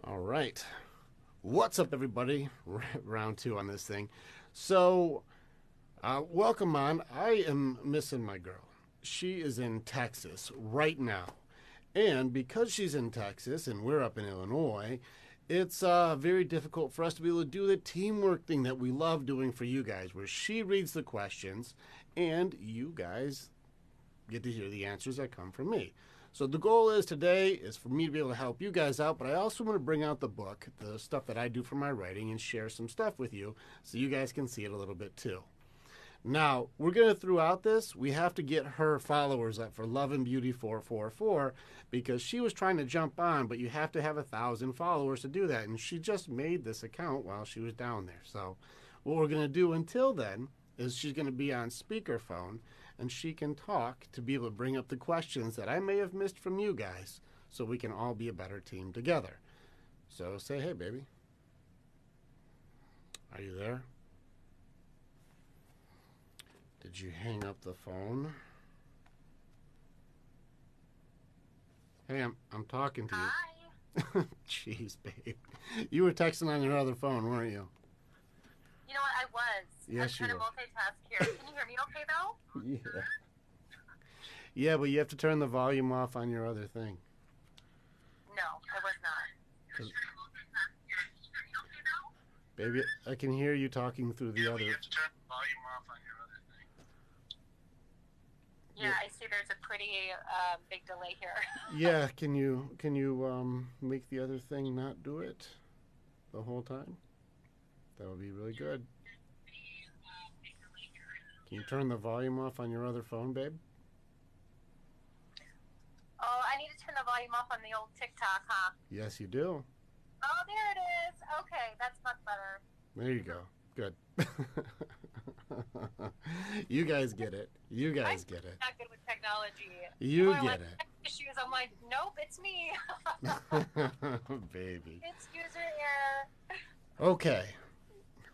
All right. What's up, everybody? Round two on this thing. So, welcome on. I am missing my girl. She is in Texas right now. And because she's in Texas and we're up in Illinois, it's very difficult for us to be able to do the teamwork thing that we love doing for you guys, where she reads the questions and you guys get to hear the answers that come from me. So the goal is today is for me to be able to help you guys out, but I also want to bring out the book, the stuff that I do for my writing, and share some stuff with you so you guys can see it a little bit too. Now, we're going to, throughout this, we have to get her followers up for Love and Beauty 444 because she was trying to jump on, but you have to have 1,000 followers to do that. And she just made this account while she was down there. So what we're going to do until then is she's going to be on speakerphone and she can talk to be able to bring up the questions that I may have missed from you guys so we can all be a better team together. So say hey, baby. Are you there? Did you hang up the phone? Hey, I'm talking to you. Hi. Jeez, babe. You were texting on your other phone, weren't you? You know what? I was. Yes, I'm trying to multitask here. Can you hear me okay, though? Yeah. Yeah, but you have to turn the volume off on your other thing. No, I was not. Baby, I can hear you talking through the other. You have to turn the volume off on your other thing. Yeah, I see there's a pretty big delay here. Yeah, can you make the other thing not do it the whole time? That would be really good. Can you turn the volume off on your other phone, babe? Oh, I need to turn the volume off on the old TikTok, huh? Yes, you do. Oh, there it is. Okay, that's much better. There you go. Good. You guys get it. You guys get it. I'm not good with technology. You People are get like, it. Issues. I'm like, nope, it's me. Baby. It's user error. Okay.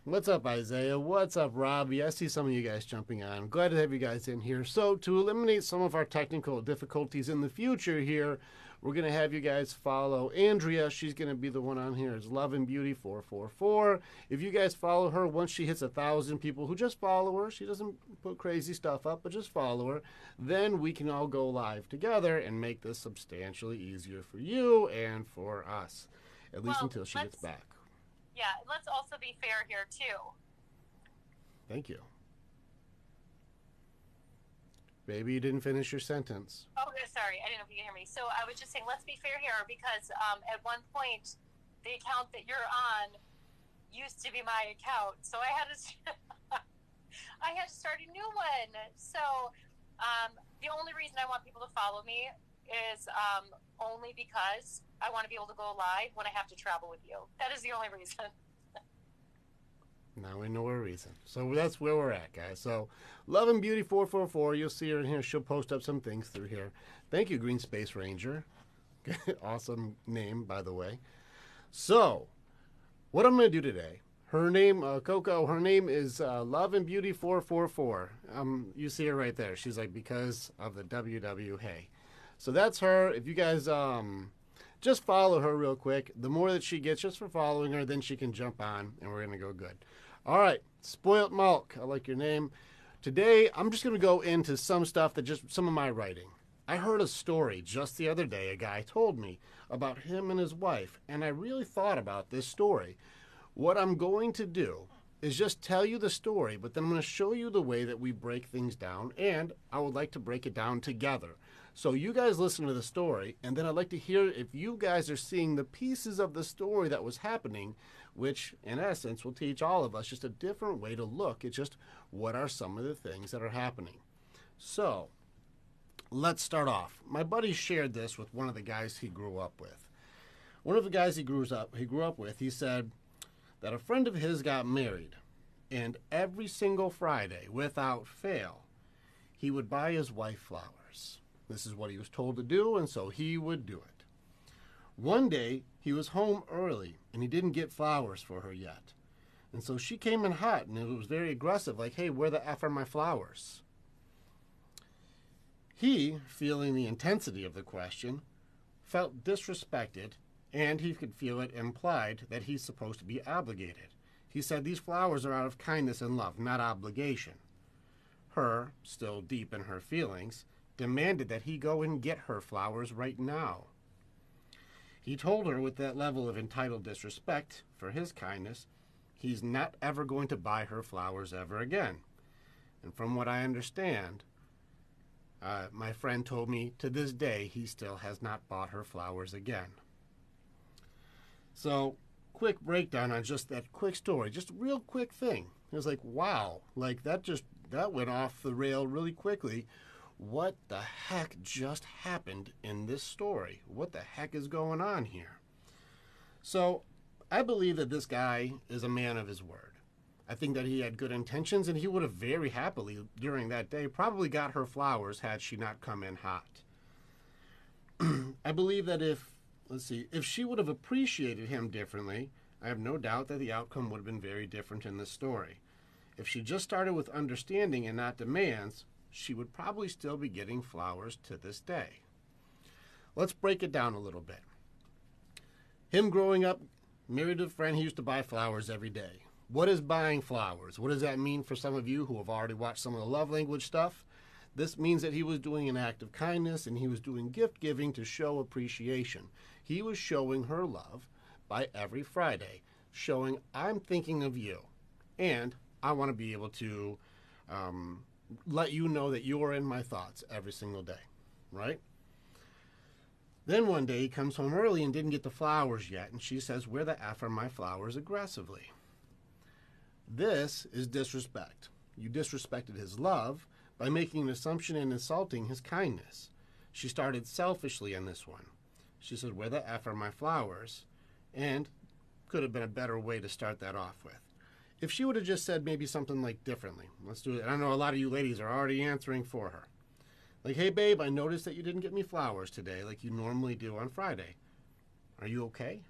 What's up, Isaiah? What's up, Robbie? I see some of you guys jumping on. I'm glad to have you guys in here. So, to eliminate some of our technical difficulties in the future here, we're going to have you guys follow Andrea. She's going to be the one on here. It's Love and Beauty 444. If you guys follow her, once she hits 1,000 people who just follow her, she doesn't put crazy stuff up, but just follow her, then we can all go live together and make this substantially easier for you and for us, at least until she gets back. Yeah, let's also be fair here, too. Thank you. Baby, you didn't finish your sentence. Oh, sorry. I didn't know if you could hear me. So I was just saying, let's be fair here, because at one point, the account that you're on used to be my account. So I had to, I had to start a new one. So the only reason I want people to follow me is only because I want to be able to go live when I have to travel with you. That is the only reason. Now we know our reason. So that's where we're at, guys. So Love and Beauty 444, you'll see her in here. She'll post up some things through here. Thank you, Green Space Ranger. Awesome name, by the way. So what I'm going to do today, her name, Coco, her name is Love and Beauty 444. You see her right there. She's like, because of the WW, hey. So that's her. If you guys just follow her real quick. The more that she gets just for following her, then she can jump on and we're going to go good. All right. Spoilt Milk. I like your name. Today, I'm just going to go into some stuff that just some of my writing. I heard a story just the other day. A guy told me about him and his wife, and I really thought about this story. What I'm going to do is just tell you the story, but then I'm going to show you the way that we break things down, and I would like to break it down together. So you guys listen to the story, and then I'd like to hear if you guys are seeing the pieces of the story that was happening, which in essence will teach all of us just a different way to look at just what are some of the things that are happening. So let's start off. My buddy shared this with one of the guys he grew up with. One of the guys he grew up with, he said that a friend of his got married, and every single Friday, without fail, he would buy his wife flowers. This is what he was told to do, and so he would do it. One day, he was home early, and he didn't get flowers for her yet. And so she came in hot, and it was very aggressive, like, hey, where the F are my flowers? He, feeling the intensity of the question, felt disrespected and he could feel it implied that he's supposed to be obligated. He said these flowers are out of kindness and love, not obligation. Her, still deep in her feelings, demanded that he go and get her flowers right now. He told her with that level of entitled disrespect for his kindness, he's not ever going to buy her flowers ever again. And from what I understand, my friend told me to this day he still has not bought her flowers again. So, quick breakdown on just that quick story, just a real quick thing. It was like, wow, like that went off the rail really quickly. What the heck just happened in this story? What the heck is going on here? So, I believe that this guy is a man of his word. I think that he had good intentions, and he would have very happily, during that day, probably got her flowers had she not come in hot. I believe that if she would have appreciated him differently, I have no doubt that the outcome would have been very different in this story. If she just started with understanding and not demands, she would probably still be getting flowers to this day. Let's break it down a little bit. Him growing up, married to a friend, he used to buy flowers every day. What is buying flowers? What does that mean for some of you who have already watched some of the love language stuff? This means that he was doing an act of kindness and he was doing gift giving to show appreciation. He was showing her love by every Friday, showing I'm thinking of you and I want to be able to let you know that you are in my thoughts every single day, right? Then one day he comes home early and didn't get the flowers yet, and she says, "Where the F are my flowers?" aggressively. This is disrespect. You disrespected his love by making an assumption and insulting his kindness. She started selfishly in this one. She said, "Where the F are my flowers?" And could have been a better way to start that off with. If she would have just said maybe something like differently. Let's do it. I know a lot of you ladies are already answering for her. Like, "Hey, babe, I noticed that you didn't get me flowers today like you normally do on Friday. Are you okay?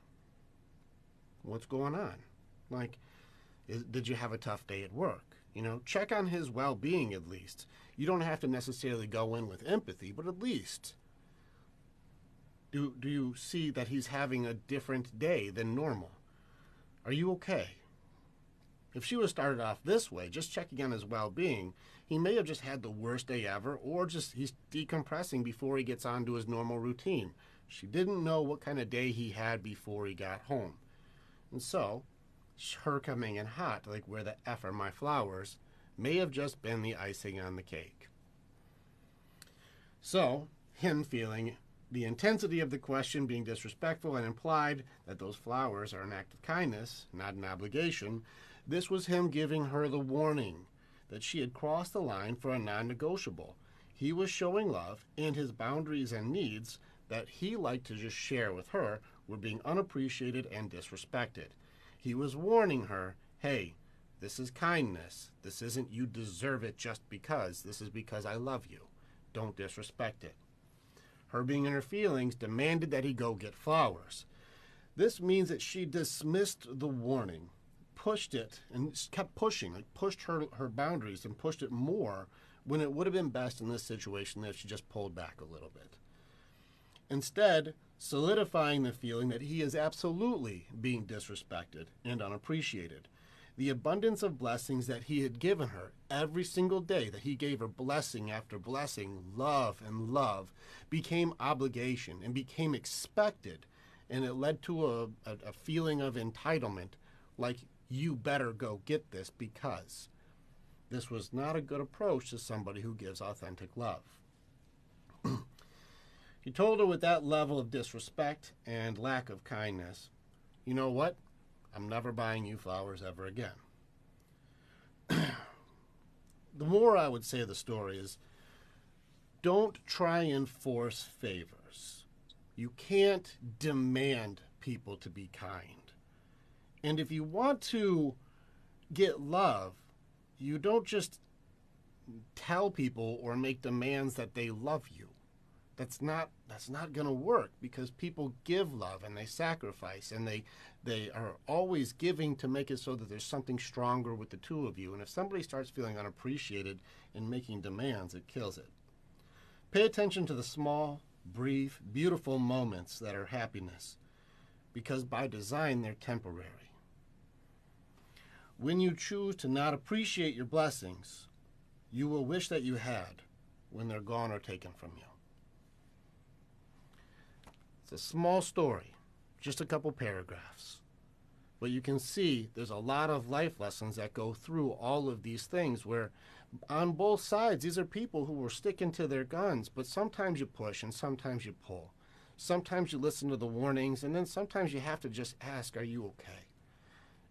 What's going on? Like, did you have a tough day at work?" Check on his well-being at least. You don't have to necessarily go in with empathy, but at least do you see that he's having a different day than normal? Are you okay? If she would have started off this way, just checking on his well-being, he may have just had the worst day ever, or just he's decompressing before he gets on to his normal routine. She didn't know what kind of day he had before he got home. And so, her coming in hot, like "Where the F are my flowers?" may have just been the icing on the cake. So, him feeling the intensity of the question being disrespectful and implied that those flowers are an act of kindness, not an obligation, this was him giving her the warning that she had crossed the line for a non-negotiable. He was showing love, and his boundaries and needs that he liked to just share with her were being unappreciated and disrespected. He was warning her, "Hey, this is kindness. This isn't you deserve it just because. This is because I love you. Don't disrespect it." Her being in her feelings demanded that he go get flowers. This means that she dismissed the warning, pushed it, and kept pushing, like pushed her boundaries and pushed it more when it would have been best in this situation if she just pulled back a little bit. Instead, solidifying the feeling that he is absolutely being disrespected and unappreciated. The abundance of blessings that he had given her every single day, that he gave her blessing after blessing, love and love, became obligation and became expected, and it led to a feeling of entitlement, like you better go get this because. This was not a good approach to somebody who gives authentic love. He told her with that level of disrespect and lack of kindness, "You know what? I'm never buying you flowers ever again." The more I would say of the story is, don't try and force favors. You can't demand people to be kind. And if you want to get love, you don't just tell people or make demands that they love you. That's not going to work, because people give love and they sacrifice and they are always giving to make it so that there's something stronger with the two of you. And if somebody starts feeling unappreciated and making demands, it kills it. Pay attention to the small, brief, beautiful moments that are happiness. because by design they're temporary. When you choose to not appreciate your blessings, you will wish that you had when they're gone or taken from you. It's a small story, just a couple paragraphs. But you can see there's a lot of life lessons that go through all of these things where on both sides, these are people who were sticking to their guns, but sometimes you push and sometimes you pull. Sometimes you listen to the warnings, and then sometimes you have to just ask, are you okay?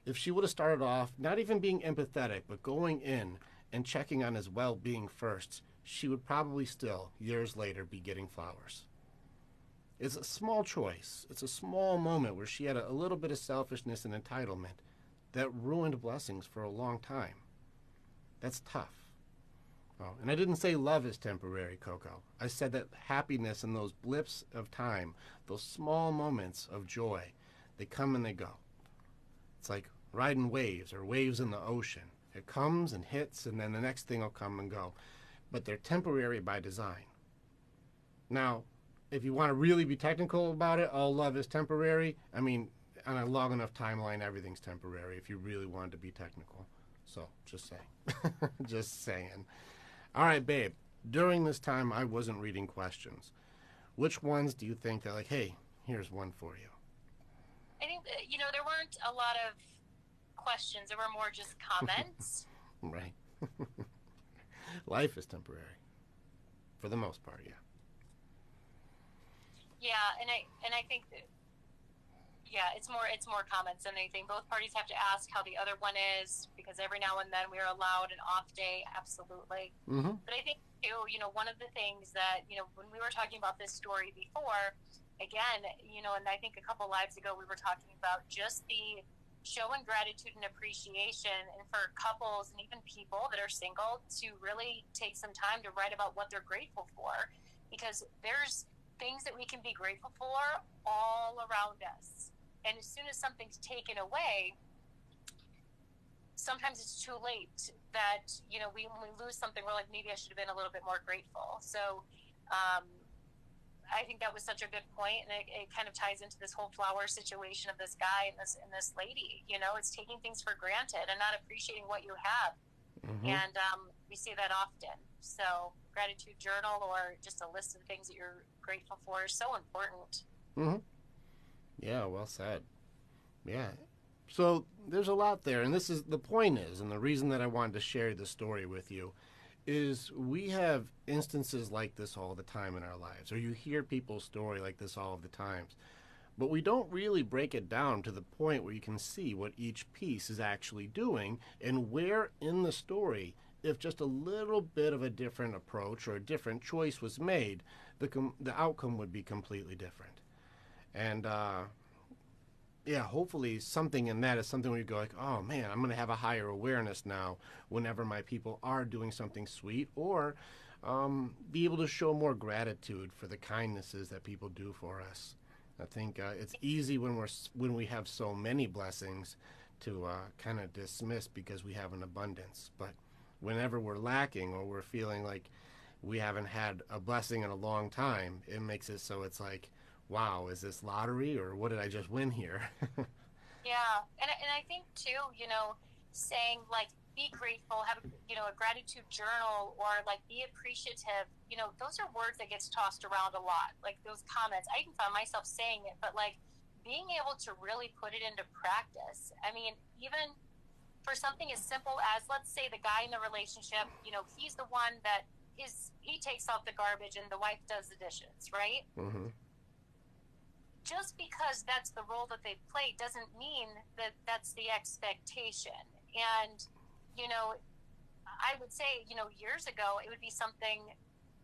If she would have started off not even being empathetic, but going in and checking on his well-being first, she would probably still, years later, be getting flowers. It's a small choice. It's a small moment where she had a little bit of selfishness and entitlement that ruined blessings for a long time. That's tough. Oh, and I didn't say love is temporary, Coco. I said that happiness and those blips of time, those small moments of joy, they come and they go. It's like riding waves or waves in the ocean. It comes and hits, and then the next thing will come and go. But they're temporary by design. Now, if you want to really be technical about it, all love is temporary. I mean, on a long enough timeline, everything's temporary if you really wanted to be technical. So, just saying. Just saying. All right, babe. During this time, I wasn't reading questions. Which ones do you think that, like, hey, here's one for you? I think, there weren't a lot of questions. There were more just comments. Right. Life is temporary. For the most part, yeah. Yeah, and I think that, it's more comments than anything. Both parties have to ask how the other one is, because every now and then we are allowed an off day, absolutely. Mm-hmm. But I think too, one of the things that, when we were talking about this story before, again, and I think a couple lives ago we were talking about just the showing gratitude and appreciation, and for couples and even people that are single to really take some time to write about what they're grateful for, because there's things that we can be grateful for all around us. And as soon as something's taken away, sometimes it's too late that, when we lose something, we're like, maybe I should have been a little bit more grateful. So I think that was such a good point, and it kind of ties into this whole flower situation of this guy and this lady. It's taking things for granted and not appreciating what you have. Mm-hmm. And we see that often. So gratitude journal or just a list of things that you're grateful for is so important. Mm-hmm. Yeah, well said. Yeah. So there's a lot there, and this is the point is, and the reason that I wanted to share this story with you is we have instances like this all the time in our lives, or you hear people's story like this all of the times, but we don't really break it down to the point where you can see what each piece is actually doing and where in the story, if just a little bit of a different approach or a different choice was made, the outcome would be completely different. And hopefully something in that is something where you go like, oh man, I'm going to have a higher awareness now whenever my people are doing something sweet, or be able to show more gratitude for the kindnesses that people do for us. I think it's easy when we have so many blessings to kind of dismiss because we have an abundance. But whenever we're lacking or we're feeling like we haven't had a blessing in a long time, it makes it so it's like, wow, is this lottery or what did I just win here? Yeah, and I think too, saying like be grateful, have a gratitude journal, or like be appreciative. Those are words that gets tossed around a lot. Like those comments, I even found myself saying it, but like being able to really put it into practice. I mean, even for something as simple as, let's say the guy in the relationship, he's the one that he takes out the garbage and the wife does the dishes, right? Mm-hmm. Just because that's the role that they play doesn't mean that that's the expectation. And, I would say, years ago, it would be something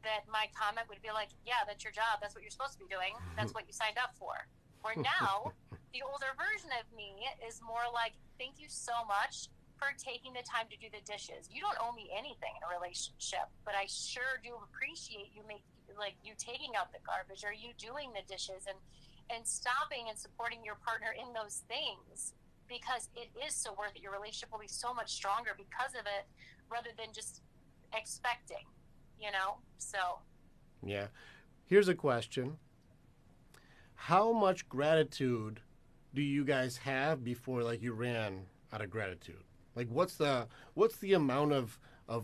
that my comment would be like, yeah, that's your job. That's what you're supposed to be doing. That's what you signed up for. Where now, the older version of me is more like, thank you so much for taking the time to do the dishes. You don't owe me anything in a relationship, but I sure do appreciate you you taking out the garbage or you doing the dishes and stopping and supporting your partner in those things, because it is so worth it. Your relationship will be so much stronger because of it, rather than just expecting, so. Yeah. Here's a question. How much gratitude do you guys have before like you ran out of gratitude? Like what's the amount of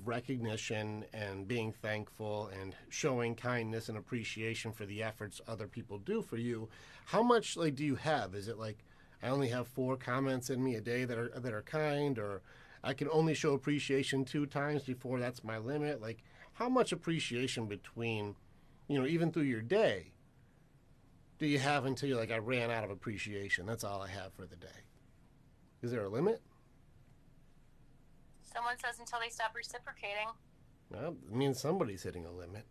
recognition and being thankful and showing kindness and appreciation for the efforts other people do for you? How much like do you have? Is it like I only have 4 comments in me a day that are kind, or I can only show appreciation 2 times before that's my limit? Like how much appreciation between, even through your day do you have until you're like, I ran out of appreciation? That's all I have for the day. Is there a limit? Someone says until they stop reciprocating. Well, it means somebody's hitting a limit.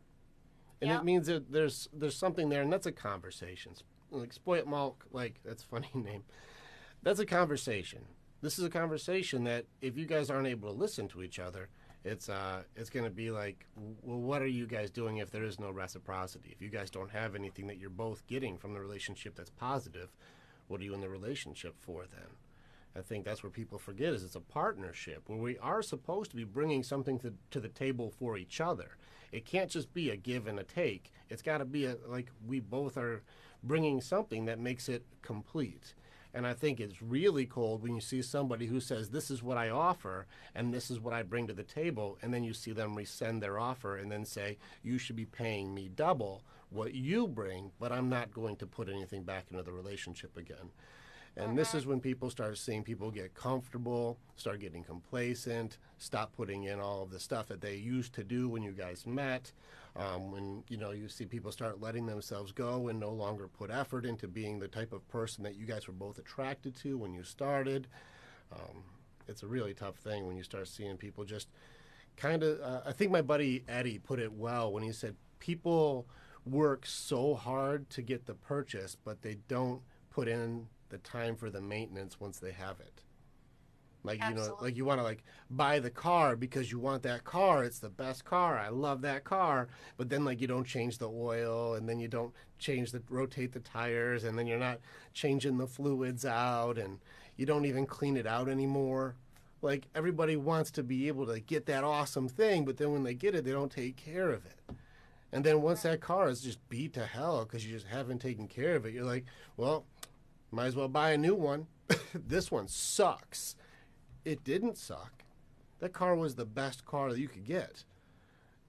And Yeah. it means that there's something there, and that's a conversation. Like Spoilt Milk, like, that's a funny name. That's a conversation. This is a conversation that if you guys aren't able to listen to each other, it's going to be like, well, what are you guys doing if there is no reciprocity? If you guys don't have anything that you're both getting from the relationship that's positive, what are you in the relationship for then? I think that's where people forget is it's a partnership where we are supposed to be bringing something to the table for each other. It can't just be a give and a take. It's got to be like we both are bringing something that makes it complete. And I think it's really cold when you see somebody who says, this is what I offer and this is what I bring to the table. And then you see them rescind their offer and then say, you should be paying me double what you bring, but I'm not going to put anything back into the relationship again. And this is when people start seeing people get comfortable, start getting complacent, stop putting in all of the stuff that they used to do when you guys met. When, you see people start letting themselves go and no longer put effort into being the type of person that you guys were both attracted to when you started. It's a really tough thing when you start seeing people just kind of, I think my buddy Eddie put it well when he said people work so hard to get the purchase, but they don't put in the time for the maintenance once they have it. Like, Absolutely. like you want to like buy the car because you want that car. It's the best car. I love that car. But then like you don't change the oil, and then you don't rotate the tires, and then you're not changing the fluids out, and you don't even clean it out anymore. Like everybody wants to be able to get that awesome thing, but then when they get it, they don't take care of it. And then once that car is just beat to hell because you just haven't taken care of it, you're like, well, might as well buy a new one. This one sucks. It didn't suck. That car was the best car that you could get.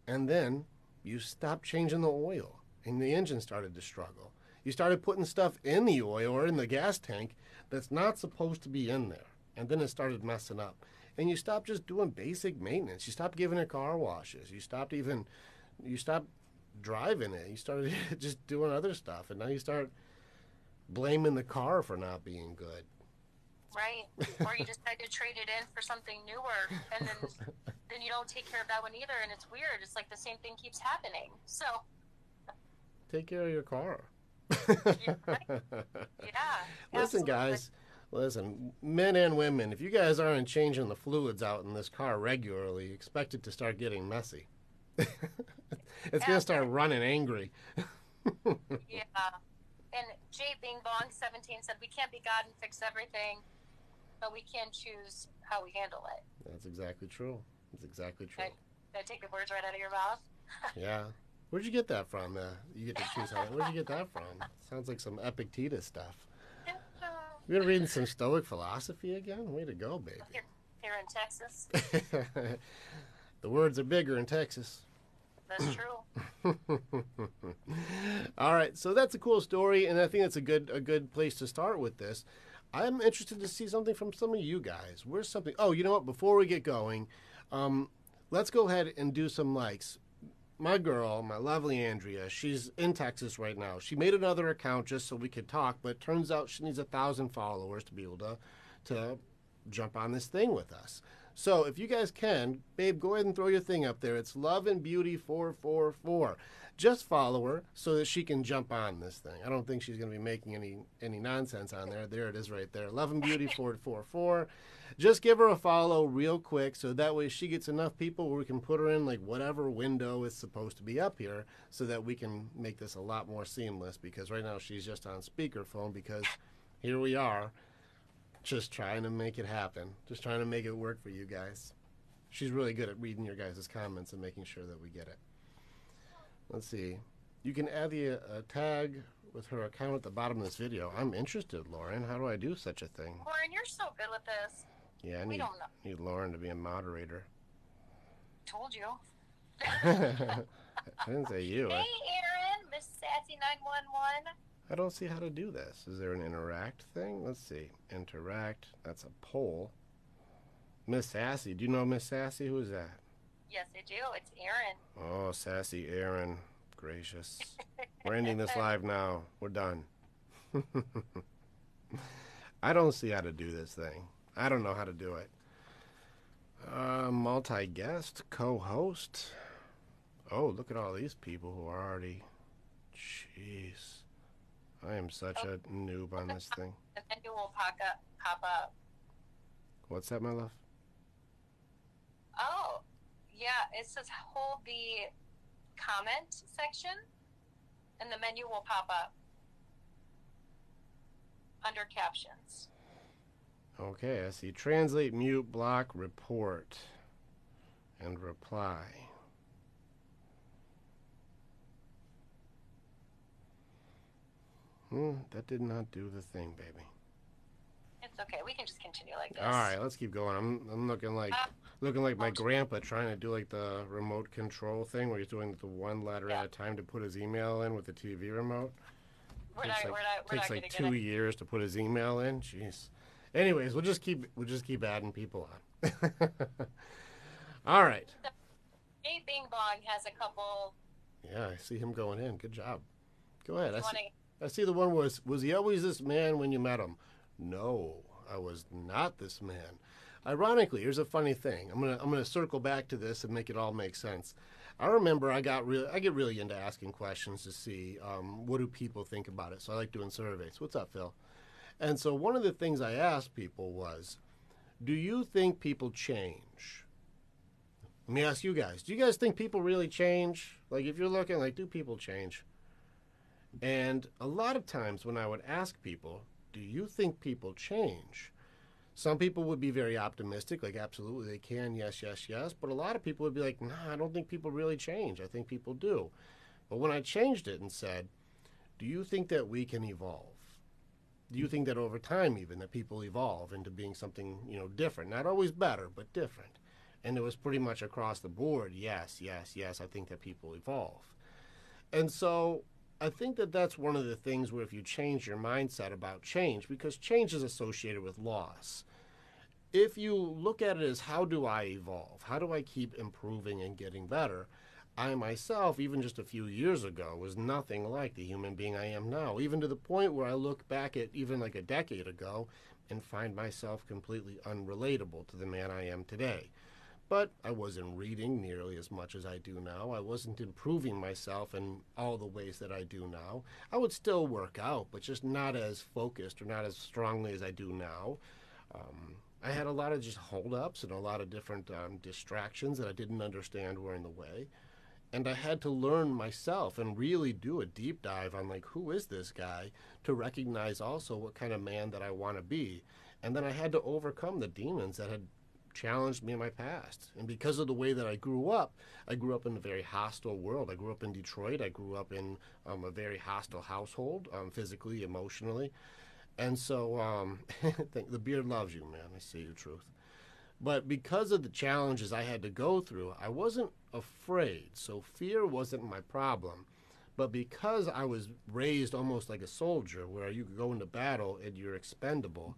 And then you stopped changing the oil and the engine started to struggle. You started putting stuff in the oil or in the gas tank that's not supposed to be in there. And then it started messing up. And you stopped just doing basic maintenance. You stopped giving it car washes. You stopped driving it. You started just doing other stuff. And now you start blaming the car for not being good. Right. Or you decide to trade it in for something newer, and then you don't take care of that one either, and it's weird. It's like the same thing keeps happening. So take care of your car. Yeah, right? Yeah. Listen, Absolutely. guys. Listen, men and women, if you guys aren't changing the fluids out in this car regularly, expect it to start getting messy. It's going to start running angry. Yeah. And Jay Bing Bong 17 said, we can't be God and fix everything, but we can choose how we handle it. That's exactly true. That's exactly true. Did I take the words right out of your mouth? Yeah. Where'd you get that from? You get to choose how. Where'd you get that from? Sounds like some Epictetus stuff. You're reading some Stoic philosophy again? Way to go, baby. Here in Texas. The words are bigger in Texas. That's true. All right, so that's a cool story, and I think that's a good place to start with this. I'm interested to see something from some of you guys. Where's something? Oh, you know what? Before we get going, let's go ahead and do some likes. My girl, my lovely Andrea, she's in Texas right now. She made another account just so we could talk, but it turns out she needs 1,000 followers to be able to jump on this thing with us. So if you guys can, babe, go ahead and throw your thing up there. It's Love and Beauty 444. Just follow her so that she can jump on this thing. I don't think she's going to be making any nonsense on there. There it is right there. Love and Beauty 444. Just give her a follow real quick so that way she gets enough people where we can put her in like whatever window is supposed to be up here so that we can make this a lot more seamless, because right now she's just on speakerphone because here we are. Just trying to make it happen. Just trying to make it work for you guys. She's really good at reading your guys' comments and making sure that we get it. Let's see. You can add the tag with her account at the bottom of this video. I'm interested, Lauren. How do I do such a thing? Lauren, you're so good with this. Yeah, I We don't know. need Lauren to be a moderator. Told you. I didn't say you. Hey, Aaron, Miss Sassy 911. I don't see how to do this. Is there an interact thing? Let's see. Interact. That's a poll. Miss Sassy. Do you know Miss Sassy? Who is that? Yes, I do. It's Aaron. Oh, Sassy Aaron. Gracious. We're ending this live now. We're done. I don't see how to do this thing. I don't know how to do it. Multi-guest, co-host. Oh, look at all these people who are already... Jeez. I am such a noob on this thing. The menu will pop up. What's that, my love? Oh, yeah. It says hold the comment section, and the menu will pop up under captions. Okay, I see translate, mute, block, report, and reply. That did not do the thing, baby. It's okay. We can just continue like this. All right, let's keep going. I'm looking like my grandpa trying to do like the remote control thing where he's doing the one letter at a time to put his email in with the TV remote. We're not Takes gonna like get 2 it. years to put his email in. Jeez. Anyways, we'll just keep adding people on. All right. Hey, Bing Bong has a couple. Yeah, I see him going in. Good job. Go ahead. You I see the one was he always this man when you met him? No, I was not this man. Ironically, here's a funny thing. I'm gonna circle back to this and make it all make sense. I remember I get really into asking questions to see what do people think about it. So I like doing surveys. What's up, Phil? And so one of the things I asked people was, do you think people change? Let me ask you guys. Do you guys think people really change? Like if you're looking like, do people change? And a lot of times when I would ask people, do you think people change? Some people would be very optimistic, like absolutely they can, yes, yes, yes. But a lot of people would be like, nah, I don't think people really change. I think people do. But when I changed it and said, do you think that we can evolve? Do you think that over time even that people evolve into being something, different? Not always better, but different. And it was pretty much across the board, yes, yes, yes, I think that people evolve. And so I think that that's one of the things where if you change your mindset about change, because change is associated with loss. If you look at it as how do I evolve? How do I keep improving and getting better? I myself, even just a few years ago, was nothing like the human being I am now, even to the point where I look back at even like a decade ago and find myself completely unrelatable to the man I am today. But I wasn't reading nearly as much as I do now. I wasn't improving myself in all the ways that I do now. I would still work out, but just not as focused or not as strongly as I do now. I had a lot of just holdups and a lot of different distractions that I didn't understand were in the way. And I had to learn myself and really do a deep dive on like, who is this guy, to recognize also what kind of man that I want to be. And then I had to overcome the demons that had challenged me in my past. And because of the way that I grew up in a very hostile world. I grew up in Detroit. I grew up in a very hostile household, physically, emotionally. And so the beard loves you, man. I see your truth. But because of the challenges I had to go through, I wasn't afraid. So fear wasn't my problem. But because I was raised almost like a soldier, where you could go into battle and you're expendable,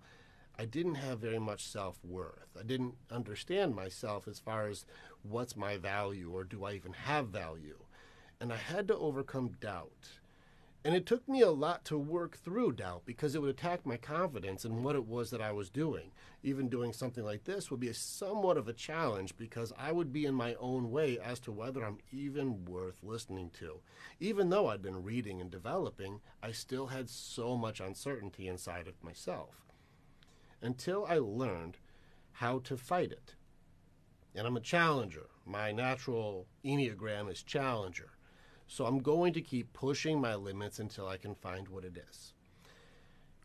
I didn't have very much self-worth. I didn't understand myself as far as what's my value or do I even have value. And I had to overcome doubt. And it took me a lot to work through doubt because it would attack my confidence in what it was that I was doing. Even doing something like this would be somewhat of a challenge because I would be in my own way as to whether I'm even worth listening to. Even though I'd been reading and developing, I still had so much uncertainty inside of myself. Until I learned how to fight it. And I'm a challenger. My natural Enneagram is challenger. So I'm going to keep pushing my limits until I can find what it is.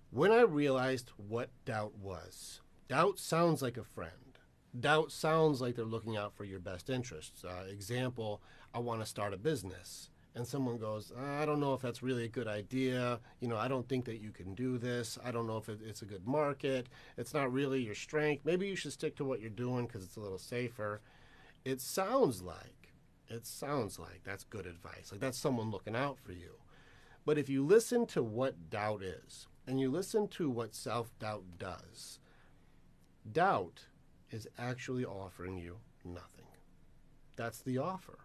When I realized what doubt was, doubt sounds like a friend. Doubt sounds like they're looking out for your best interests. Example, I want to start a business. and someone goes, I don't know if that's really a good idea. I don't think that you can do this. I don't know if it's a good market. It's not really your strength. Maybe you should stick to what you're doing because it's a little safer. It sounds like that's good advice. Like that's someone looking out for you. But if you listen to what doubt is and you listen to what self-doubt does, doubt is actually offering you nothing. That's the offer.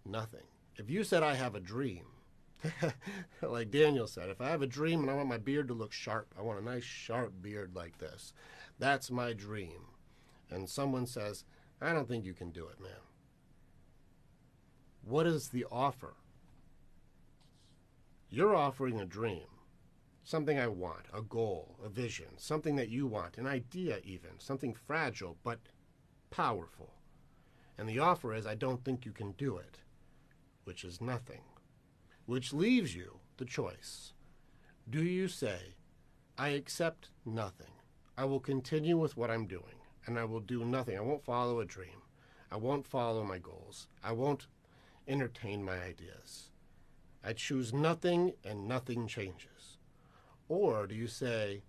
Nothing. If you said, I have a dream, like Daniel said, if I have a dream and I want my beard to look sharp, I want a nice sharp beard like this, that's my dream. And someone says, I don't think you can do it, man. What is the offer? You're offering a dream, something I want, a goal, a vision, something that you want, an idea even, something fragile but powerful. And the offer is, I don't think you can do it, which is nothing, which leaves you the choice. Do you say, I accept nothing. I will continue with what I'm doing, and I will do nothing. I won't follow a dream. I won't follow my goals. I won't entertain my ideas. I choose nothing, and nothing changes. Or do you say,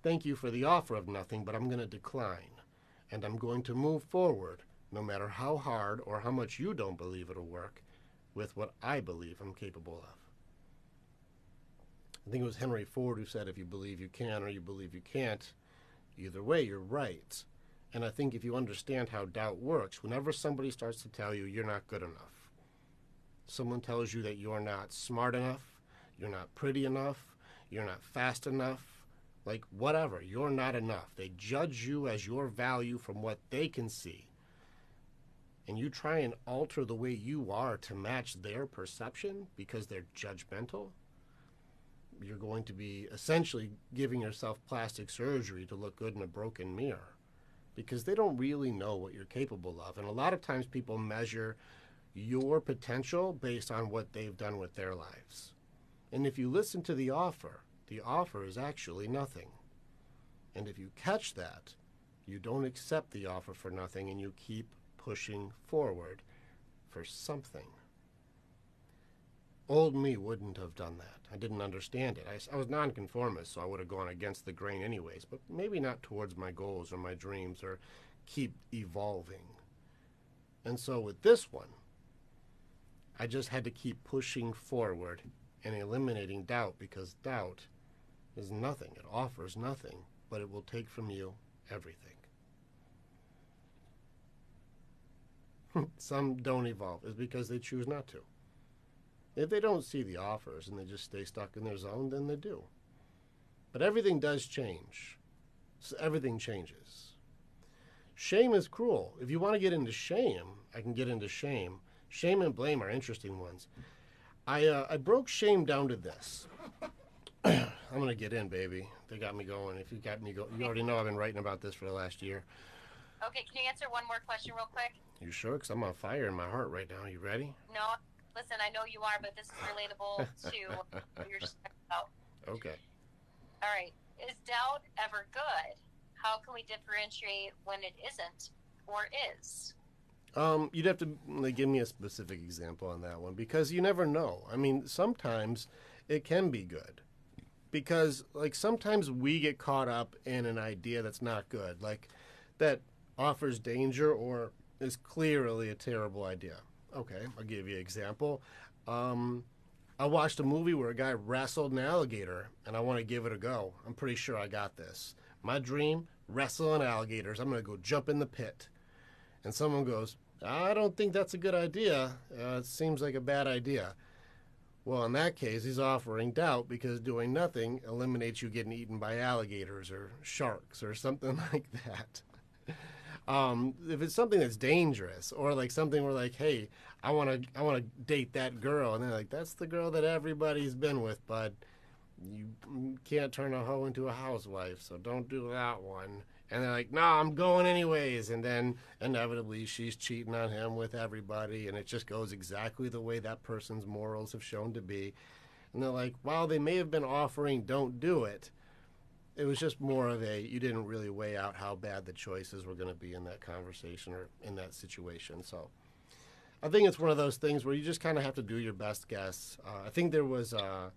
thank you for the offer of nothing, but I'm going to decline, and I'm going to move forward, no matter how hard or how much you don't believe it'll work, with what I believe I'm capable of. I think it was Henry Ford who said, if you believe you can or you believe you can't, either way, you're right. And I think if you understand how doubt works, whenever somebody starts to tell you you're not good enough, someone tells you that you're not smart enough, you're not pretty enough, you're not fast enough, like whatever, you're not enough. They judge you as your value from what they can see. And you try and alter the way you are to match their perception because they're judgmental, you're going to be essentially giving yourself plastic surgery to look good in a broken mirror because they don't really know what you're capable of. And a lot of times people measure your potential based on what they've done with their lives. And if you listen to the offer is actually nothing. And if you catch that, you don't accept the offer for nothing and you keep pushing forward for something. Old me wouldn't have done that. I didn't understand it. I was nonconformist, so I would have gone against the grain anyways, but maybe not towards my goals or my dreams or keep evolving. And so with this one, I just had to keep pushing forward and eliminating doubt because doubt is nothing. It offers nothing, but it will take from you everything. Some don't evolve. It's because they choose not to. If they don't see the offers and they just stay stuck in their zone, then they do. But everything does change. So everything changes. Shame is cruel. If you want to get into shame, I can get into shame. Shame and blame are interesting ones. I broke shame down to this. I'm going to get in, baby. They got me going. If you got me going, you already know I've been writing about this for the last year. Okay, can you answer one more question real quick? You sure? Because I'm on fire in my heart right now. You ready? No, listen, I know you are, but this is relatable to what you're just talking about. Okay. All right. Is doubt ever good? How can we differentiate when it isn't or is? You'd have to give me a specific example on that one because you never know. I mean, sometimes it can be good because, like, sometimes we get caught up in an idea that's not good, like that offers danger or is clearly a terrible idea. Okay, I'll give you an example. I watched a movie where a guy wrestled an alligator, and I want to give it a go. I'm pretty sure I got this. My dream, wrestling alligators. I'm going to go jump in the pit. And someone goes, I don't think that's a good idea. It seems like a bad idea. Well, in that case, he's offering doubt because doing nothing eliminates you getting eaten by alligators or sharks or something like that. If it's something that's dangerous or like something where like, hey, I want to date that girl, and they're like, that's the girl that everybody's been with, bud. You can't turn a hoe into a housewife, so don't do that one. And they're like, no, I'm going anyways. And then inevitably she's cheating on him with everybody, and it just goes exactly the way that person's morals have shown to be. And they're like, while they may have been offering don't do it, it was just more of a, you didn't really weigh out how bad the choices were going to be in that conversation or in that situation. So I think it's one of those things where you just kind of have to do your best guess. I think there was a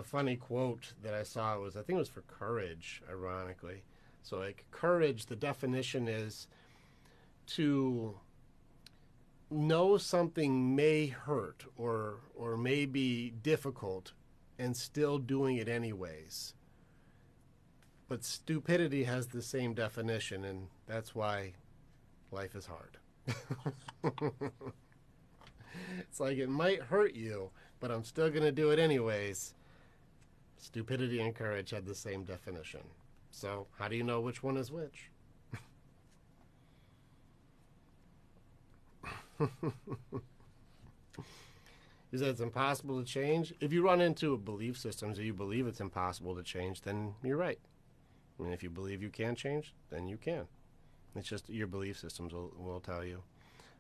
funny quote that I saw. I think it was for courage, ironically. So, like, courage, the definition is to know something may hurt or may be difficult and still doing it anyways. But stupidity has the same definition, and that's why life is hard. It's like it might hurt you, but I'm still going to do it anyways. Stupidity and courage had the same definition. So, how do you know which one is which? You said it's impossible to change. If you run into belief systems that you believe it's impossible to change, then you're right. And if you believe you can change, then you can. It's just your belief systems will tell you.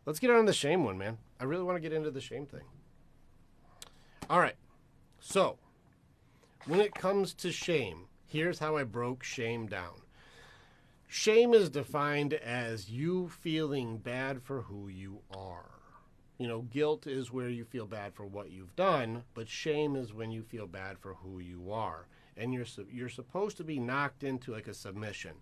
Let's get on the shame one, man. I really want to get into the shame thing. All right. So, when it comes to shame, here's how I broke shame down. Shame is defined as you feeling bad for who you are. You know, guilt is where you feel bad for what you've done, but shame is when you feel bad for who you are. And you're supposed to be knocked into like a submission.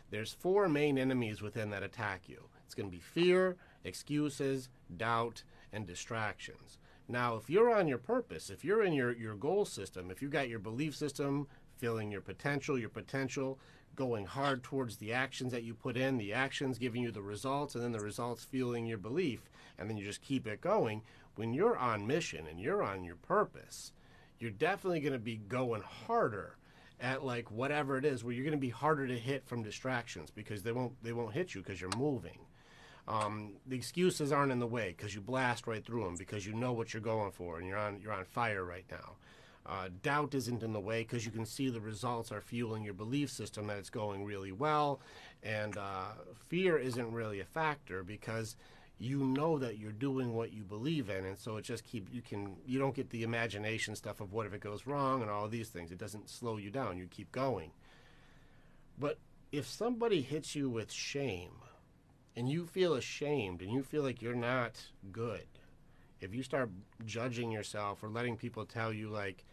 There's 4 main enemies within that attack you. It's going to be fear, excuses, doubt, and distractions. Now, if you're on your purpose, if you're in your goal system, if you got your belief system, feeling your potential, going hard towards the actions that you put in, the actions giving you the results, and then the results fueling your belief, and then you just keep it going. When you're on mission and you're on your purpose, you're definitely going to be going harder at like whatever it is, where you're going to be harder to hit from distractions because they won't hit you because you're moving. The excuses aren't in the way because you blast right through them because you know what you're going for and you're on fire right now. Doubt isn't in the way because you can see the results are fueling your belief system that it's going really well, and fear isn't really a factor because you know that you're doing what you believe in, and so it just you don't get the imagination stuff of what if it goes wrong and all these things. It doesn't slow you down. You keep going. But if somebody hits you with shame and you feel ashamed and you feel like you're not good, if you start judging yourself or letting people tell you like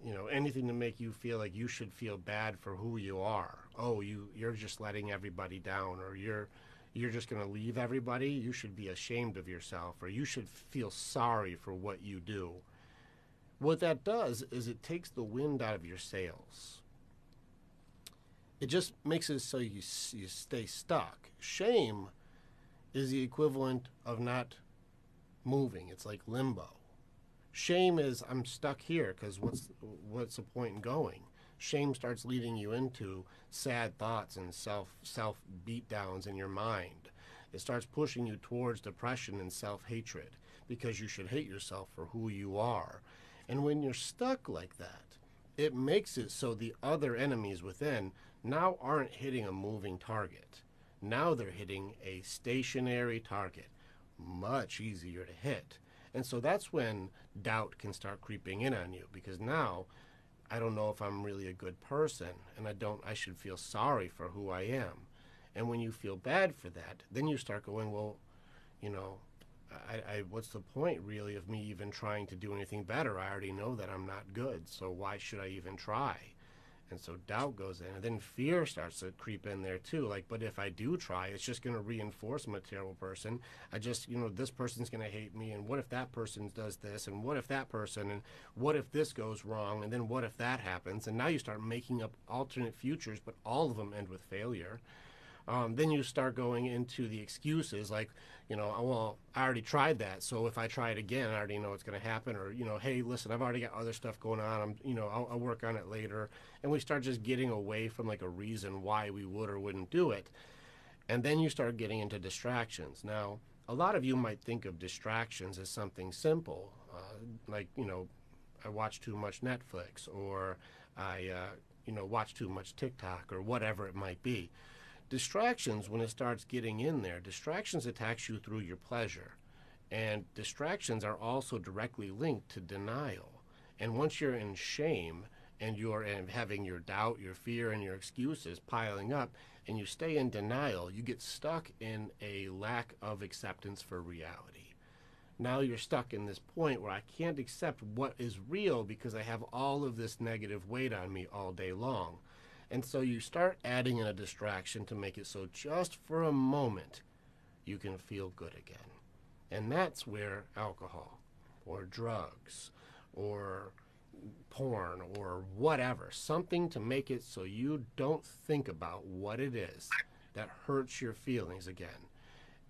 you know, anything to make you feel like you should feel bad for who you are. Oh, you're just letting everybody down, or you're just going to leave everybody. You should be ashamed of yourself, or you should feel sorry for what you do. What that does is it takes the wind out of your sails. It just makes it so you stay stuck. Shame is the equivalent of not moving. It's like limbo. Shame is I'm stuck here because what's the point in going? Shame starts leading you into sad thoughts and self beat downs in your mind. It starts pushing you towards depression and self-hatred because you should hate yourself for who you are. And when you're stuck like that, it makes it so the other enemies within now aren't hitting a moving target. Now they're hitting a stationary target, much easier to hit. And so that's when doubt can start creeping in on you, because now I don't know if I'm really a good person, and I should feel sorry for who I am. And when you feel bad for that, then you start going, well, you know, what's the point really of me even trying to do anything better? I already know that I'm not good, so why should I even try? And so doubt goes in, and then fear starts to creep in there too. Like, but if I do try, it's just going to reinforce I'm a terrible person. This person's going to hate me, and what if that person does this, and what if that person, and what if this goes wrong, and then what if that happens? And now you start making up alternate futures, but all of them end with failure. Then you start going into the excuses like, well, I already tried that, so if I try it again, I already know what's going to happen. Or, hey, listen, I've already got other stuff going on. I'll work on it later. And we start just getting away from like a reason why we would or wouldn't do it. And then you start getting into distractions. Now, a lot of you might think of distractions as something simple, I watch too much Netflix, or I watch too much TikTok, or whatever it might be. Distractions, when it starts getting in there, distractions attacks you through your pleasure. And distractions are also directly linked to denial. And once you're in shame and you're having your doubt, your fear, and your excuses piling up, and you stay in denial, you get stuck in a lack of acceptance for reality. Now you're stuck in this point where I can't accept what is real because I have all of this negative weight on me all day long. And so you start adding in a distraction to make it so just for a moment you can feel good again. And that's where alcohol or drugs or porn or whatever, something to make it so you don't think about what it is that hurts your feelings again.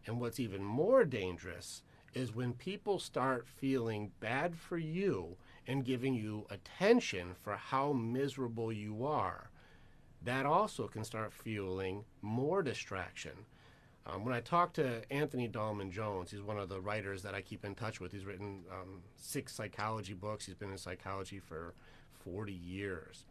And what's even more dangerous is when people start feeling bad for you and giving you attention for how miserable you are. That also can start fueling more distraction. When I talk to Anthony Dahlman Jones, he's one of the writers that I keep in touch with. He's written 6 psychology books. He's been in psychology for 40 years.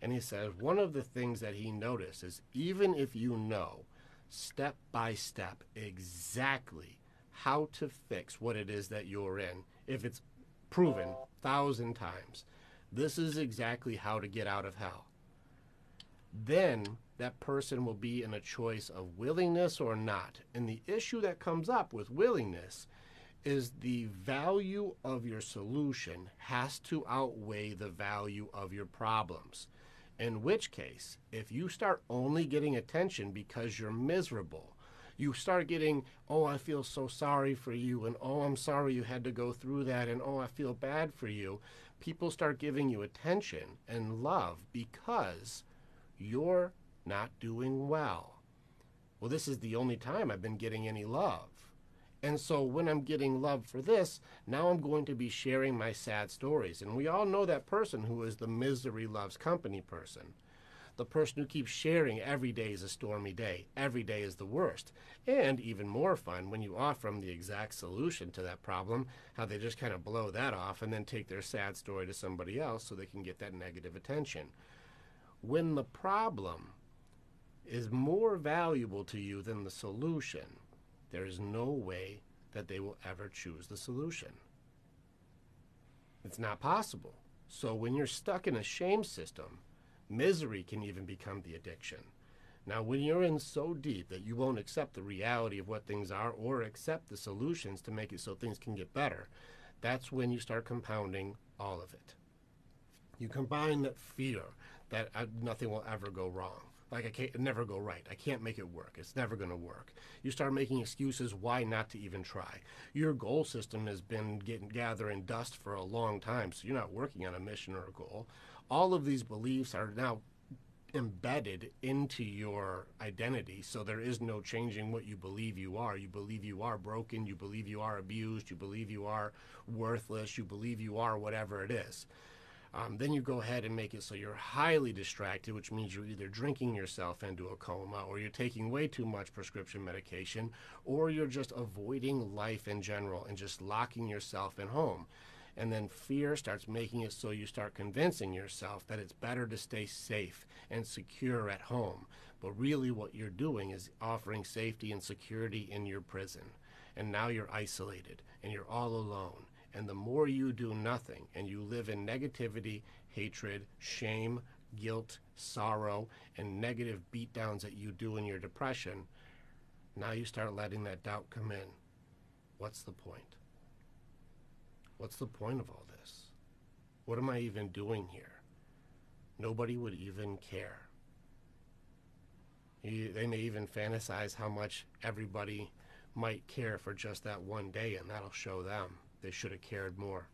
And he says one of the things that he noticed is even if you know step by step exactly how to fix what it is that you're in, if it's proven 1,000 times, this is exactly how to get out of hell, then that person will be in a choice of willingness or not. And the issue that comes up with willingness is the value of your solution has to outweigh the value of your problems. In which case, if you start only getting attention because you're miserable, you start getting, oh, I feel so sorry for you, and oh, I'm sorry you had to go through that, and oh, I feel bad for you. People start giving you attention and love because you're not doing well. Well, this is the only time I've been getting any love. And so when I'm getting love for this, now I'm going to be sharing my sad stories. And we all know that person who is the misery loves company person. The person who keeps sharing every day is a stormy day. Every day is the worst. And even more fun when you offer them the exact solution to that problem, how they just kind of blow that off and then take their sad story to somebody else so they can get that negative attention. When the problem is more valuable to you than the solution, there is no way that they will ever choose the solution. It's not possible. So when you're stuck in a shame system, misery can even become the addiction. Now, when you're in so deep that you won't accept the reality of what things are or accept the solutions to make it so things can get better, that's when you start compounding all of it. You combine that fear that nothing will ever go wrong. Like, I can't never go right. I can't make it work. It's never going to work. You start making excuses why not to even try. Your goal system has been gathering dust for a long time, so you're not working on a mission or a goal. All of these beliefs are now embedded into your identity, so there is no changing what you believe you are. You believe you are broken. You believe you are abused. You believe you are worthless. You believe you are whatever it is. Then you go ahead and make it so you're highly distracted, which means you're either drinking yourself into a coma, or you're taking way too much prescription medication, or you're just avoiding life in general and just locking yourself in home. And then fear starts making it so you start convincing yourself that it's better to stay safe and secure at home. But really what you're doing is offering safety and security in your prison. And now you're isolated and you're all alone. And the more you do nothing and you live in negativity, hatred, shame, guilt, sorrow, and negative beatdowns that you do in your depression, now you start letting that doubt come in. What's the point? What's the point of all this? What am I even doing here? Nobody would even care. They may even fantasize how much everybody might care for just that one day, and that'll show them they should have cared more.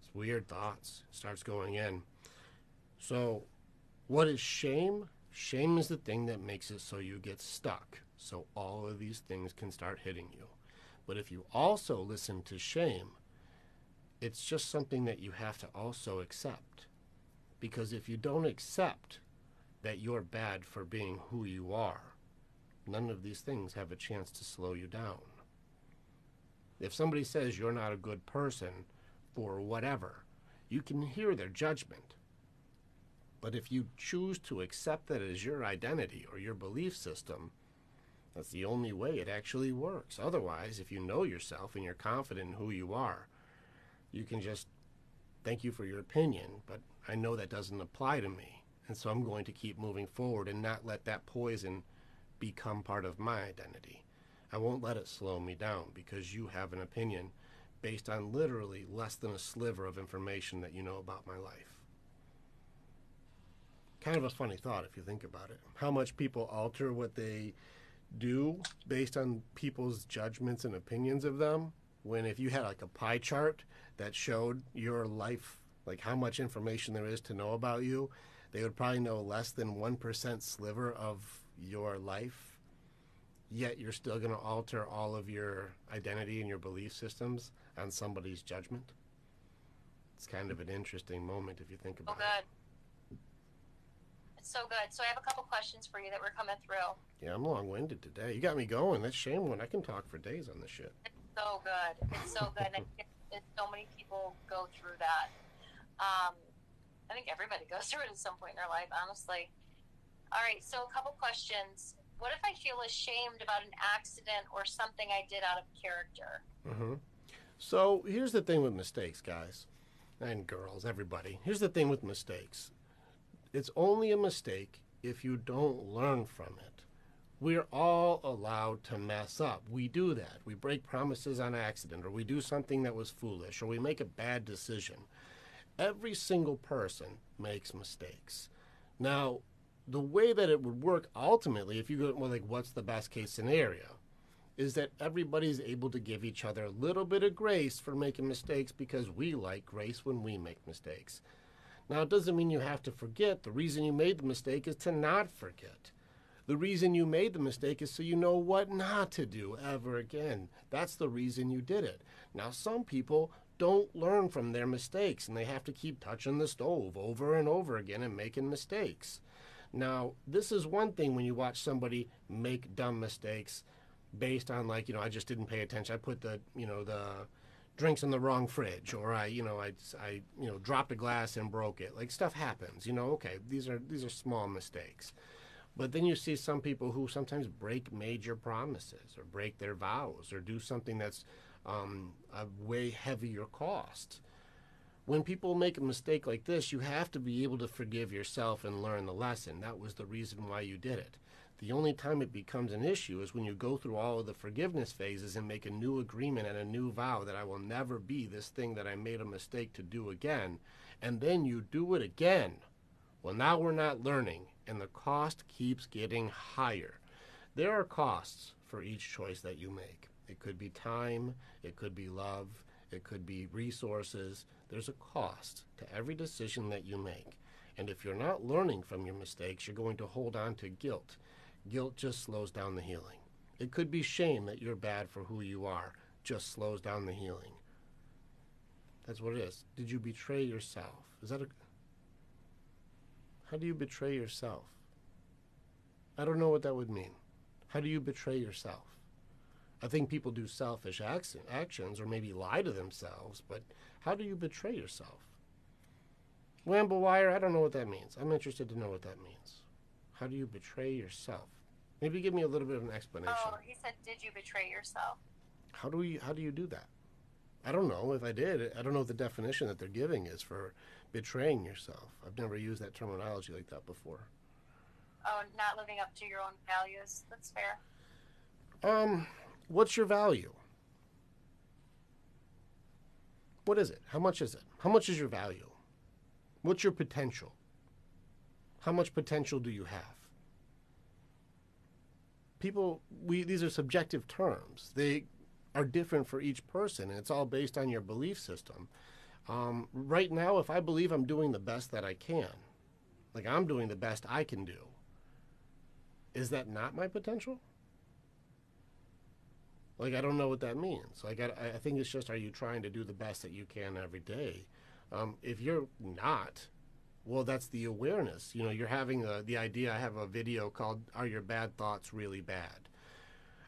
It's weird thoughts. Starts going in. So, what is shame? Shame is the thing that makes it so you get stuck. So all of these things can start hitting you. But if you also listen to shame, it's just something that you have to also accept. Because if you don't accept that you're bad for being who you are, none of these things have a chance to slow you down. If somebody says you're not a good person for whatever, you can hear their judgment. But if you choose to accept that as your identity or your belief system, that's the only way it actually works. Otherwise, if you know yourself and you're confident in who you are, you can just thank you for your opinion, but I know that doesn't apply to me. And so I'm going to keep moving forward and not let that poison become part of my identity. I won't let it slow me down because you have an opinion based on literally less than a sliver of information that you know about my life. Kind of a funny thought if you think about it. How much people alter what they do based on people's judgments and opinions of them, when if you had like a pie chart that showed your life, like how much information there is to know about you, they would probably know less than 1% sliver of your life, yet you're still going to alter all of your identity and your belief systems on somebody's judgment. It's kind of an interesting moment if you think about it. It's so good. So I have a couple questions for you that were coming through. Yeah, I'm long-winded today. You got me going. That's shame when I can talk for days on this shit. It's so good. It's so good. And so many people go through that. I think everybody goes through it at some point in their life, honestly. All right, so a couple questions. What if I feel ashamed about an accident or something I did out of character? Mm-hmm. So here's the thing with mistakes, guys, and girls, everybody. Here's the thing with mistakes. It's only a mistake if you don't learn from it. We're all allowed to mess up. We do that. We break promises on accident, or we do something that was foolish, or we make a bad decision. Every single person makes mistakes. Now, the way that it would work ultimately, if you go, well, like, what's the best case scenario, is that everybody's able to give each other a little bit of grace for making mistakes because we like grace when we make mistakes. Now, it doesn't mean you have to forget. The reason you made the mistake is to not forget. The reason you made the mistake is so you know what not to do ever again. That's the reason you did it. Now, some people don't learn from their mistakes, and they have to keep touching the stove over and over again and making mistakes. Now, this is one thing when you watch somebody make dumb mistakes based on, like, I just didn't pay attention. I put the drinks in the wrong fridge, or I dropped a glass and broke it. Like, stuff happens, okay, these are small mistakes. But then you see some people who sometimes break major promises or break their vows or do something that's a way heavier cost. When people make a mistake like this, you have to be able to forgive yourself and learn the lesson. That was the reason why you did it. The only time it becomes an issue is when you go through all of the forgiveness phases and make a new agreement and a new vow that I will never be this thing that I made a mistake to do again, and then you do it again. Well, now we're not learning, and the cost keeps getting higher. There are costs for each choice that you make. It could be time, it could be love, it could be resources. There's a cost to every decision that you make. And if you're not learning from your mistakes, you're going to hold on to guilt. Guilt just slows down the healing. It could be shame that you're bad for who you are, just slows down the healing. That's what it is. Did you betray yourself? How do you betray yourself? I don't know what that would mean. How do you betray yourself? I think people do selfish actions or maybe lie to themselves, but how do you betray yourself? Wamble wire, I don't know what that means. I'm interested to know what that means. How do you betray yourself? Maybe give me a little bit of an explanation. Oh, he said, did you betray yourself? How do you do that? I don't know. If I did, I don't know what the definition that they're giving is for betraying yourself. I've never used that terminology like that before. Oh, not living up to your own values. That's fair. What's your value? What is it? How much is it? How much is your value? What's your potential? How much potential do you have? These are subjective terms. They are different for each person, and it's all based on your belief system. Right now, if I believe I'm doing the best that I can, like I'm doing the best I can do, is that not my potential? Like, I don't know what that means. Like, I think it's just, are you trying to do the best that you can every day? If you're not, well, that's the awareness. You're having the idea. I have a video called, Are Your Bad Thoughts Really Bad?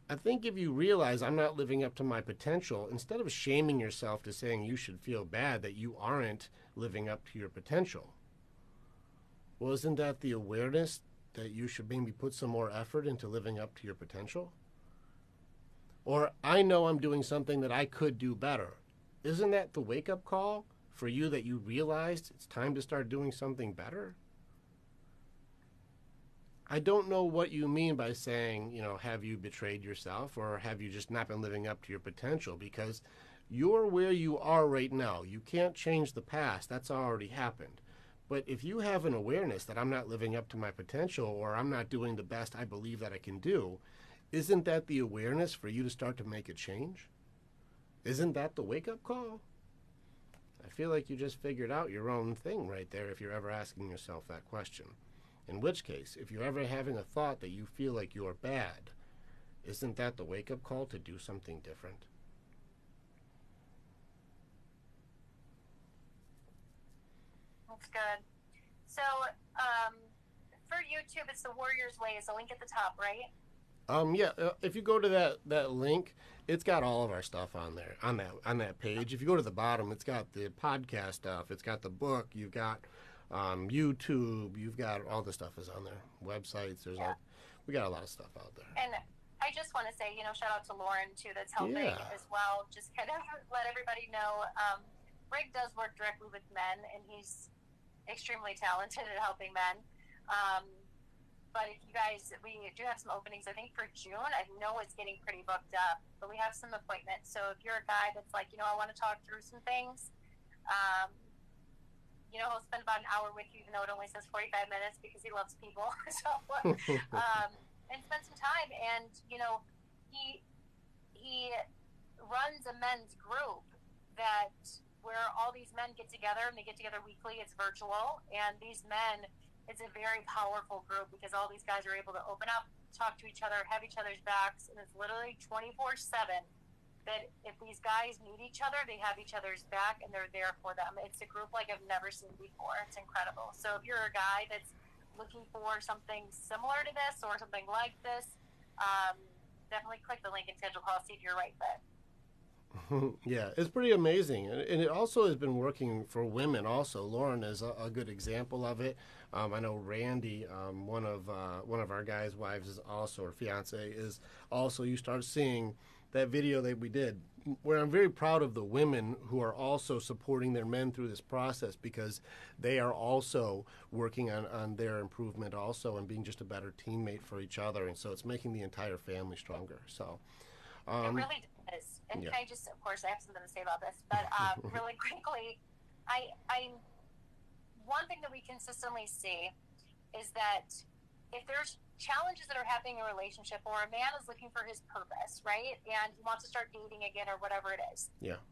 I think if you realize I'm not living up to my potential, instead of shaming yourself to saying you should feel bad that you aren't living up to your potential, well, isn't that the awareness that you should maybe put some more effort into living up to your potential? Or I know I'm doing something that I could do better. Isn't that the wake-up call for you that you realized it's time to start doing something better? I don't know what you mean by saying, have you betrayed yourself or have you just not been living up to your potential? Because you're where you are right now. You can't change the past. That's already happened. But if you have an awareness that I'm not living up to my potential or I'm not doing the best I believe that I can do, isn't that the awareness for you to start to make a change? Isn't that the wake-up call? I feel like you just figured out your own thing right there if you're ever asking yourself that question. In which case, if you're ever having a thought that you feel like you're bad, isn't that the wake-up call to do something different? That's good. So, for YouTube, it's the Warrior's Way. Is the link at the top, right? If you go to that link, it's got all of our stuff on there on that page. If you go to the bottom, it's got the podcast stuff. It's got the book. You've got YouTube. You've got all the stuff is on there. Websites. We got a lot of stuff out there. And I just want to say, shout out to Lauren too, that's helping as well. Just kind of let everybody know. Rick does work directly with men, and he's extremely talented at helping men. But if you guys, we do have some openings, I think, for June. I know it's getting pretty booked up, but we have some appointments. So if you're a guy that's like, I want to talk through some things, he'll spend about an hour with you, even though it only says 45 minutes because he loves people. So, and spend some time. And, he runs a men's group where all these men get together, and they get together weekly. It's virtual. And these men, it's a very powerful group because all these guys are able to open up, talk to each other, have each other's backs, and it's literally 24/7 that if these guys meet each other, they have each other's back and they're there for them. It's a group like I've never seen before. It's incredible. So if you're a guy that's looking for something similar to this or something like this, definitely click the link and schedule a call, see if you're right fit. Yeah, it's pretty amazing, and it also has been working for women. Also, Lauren is a good example of it. I know Randy, one of our guys' wives, is also, or fiance is also. You start seeing that video that we did, where I'm very proud of the women who are also supporting their men through this process because they are also working on their improvement also and being just a better teammate for each other, and so it's making the entire family stronger. So. It really does. And can I just, of course, I have something to say about this, but really quickly, one thing that we consistently see is that if there's challenges that are happening in a relationship or a man is looking for his purpose, right, and he wants to start dating again or whatever it is. Yeah.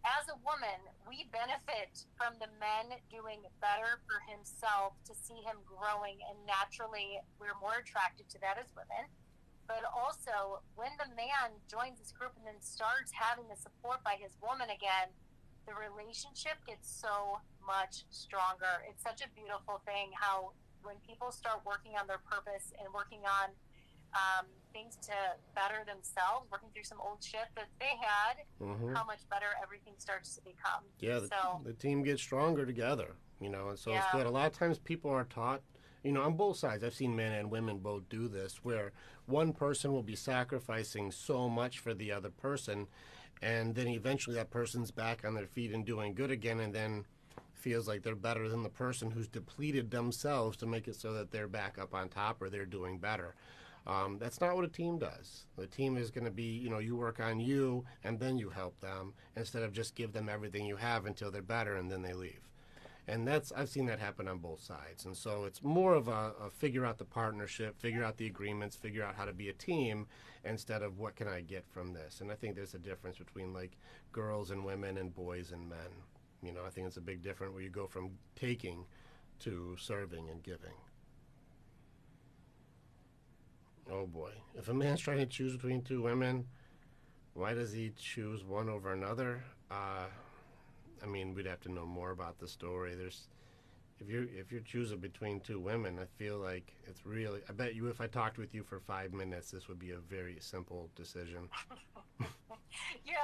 As a woman, we benefit from the men doing better for himself to see him growing, and naturally we're more attracted to that as women. But also, when the man joins this group and then starts having the support by his woman again, the relationship gets so much stronger. It's such a beautiful thing how when people start working on their purpose and working on things to better themselves, working through some old shit that they had, how much better everything starts to become. Yeah, the team gets stronger together, and so it's good. A lot of times people are taught, on both sides. I've seen men and women both do this, where one person will be sacrificing so much for the other person, and then eventually that person's back on their feet and doing good again, and then feels like they're better than the person who's depleted themselves to make it so that they're back up on top or they're doing better. That's not what a team does. The team is going to be, you work on you and then you help them instead of just give them everything you have until they're better and then they leave. And I've seen that happen on both sides. And so it's more of a figure out the partnership, figure out the agreements, figure out how to be a team instead of what can I get from this. And I think there's a difference between like girls and women and boys and men. I think it's a big difference where you go from taking to serving and giving. Oh boy. If a man's trying to choose between two women, why does he choose one over another? We'd have to know more about the story. If you're choosing between two women, I feel like it's really, I bet you if I talked with you for 5 minutes, this would be a very simple decision. Yeah,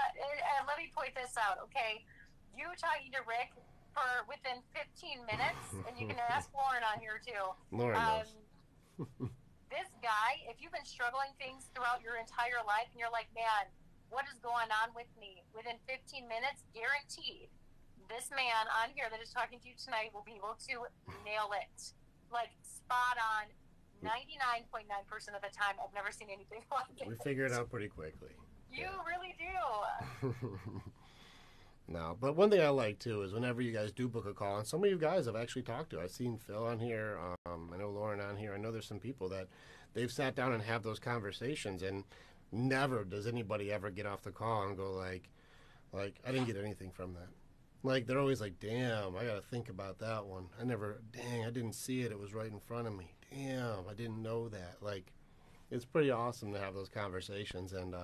and let me point this out, okay? You talking to Rick for within 15 minutes, and you can ask Lauren on here too. Lauren knows. This guy, if you've been struggling things throughout your entire life, and you're like, man, what is going on with me? Within 15 minutes, guaranteed, this man on here that is talking to you tonight will be able to nail it. Like, spot on 99.9% of the time. I've never seen anything like it. We figure it out pretty quickly. You really do. No, but one thing I like too is whenever you guys do book a call, and some of you guys I've actually talked to. I've seen Phil on here. I know Lauren on here. I know there's some people that they've sat down and have those conversations, and never does anybody ever get off the call and go like I didn't get anything from that. Like they're always like, damn, I got to think about that one. I didn't see it. It was right in front of me. Damn, I didn't know that. Like, it's pretty awesome to have those conversations and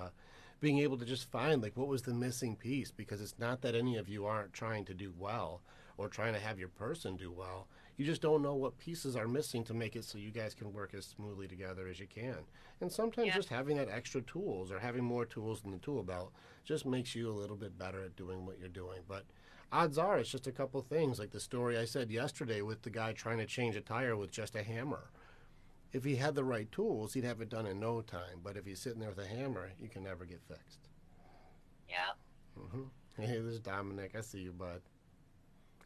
being able to just find like what was the missing piece, because it's not that any of you aren't trying to do well or trying to have your person do well. You just don't know what pieces are missing to make it so you guys can work as smoothly together as you can. And sometimes just having that extra tools or having more tools in the tool belt just makes you a little bit better at doing what you're doing. But odds are it's just a couple things, like the story I said yesterday with the guy trying to change a tire with just a hammer. If he had the right tools, he'd have it done in no time. But if he's sitting there with a hammer, you can never get fixed. Yeah. Hey, this is Dominic. I see you, bud.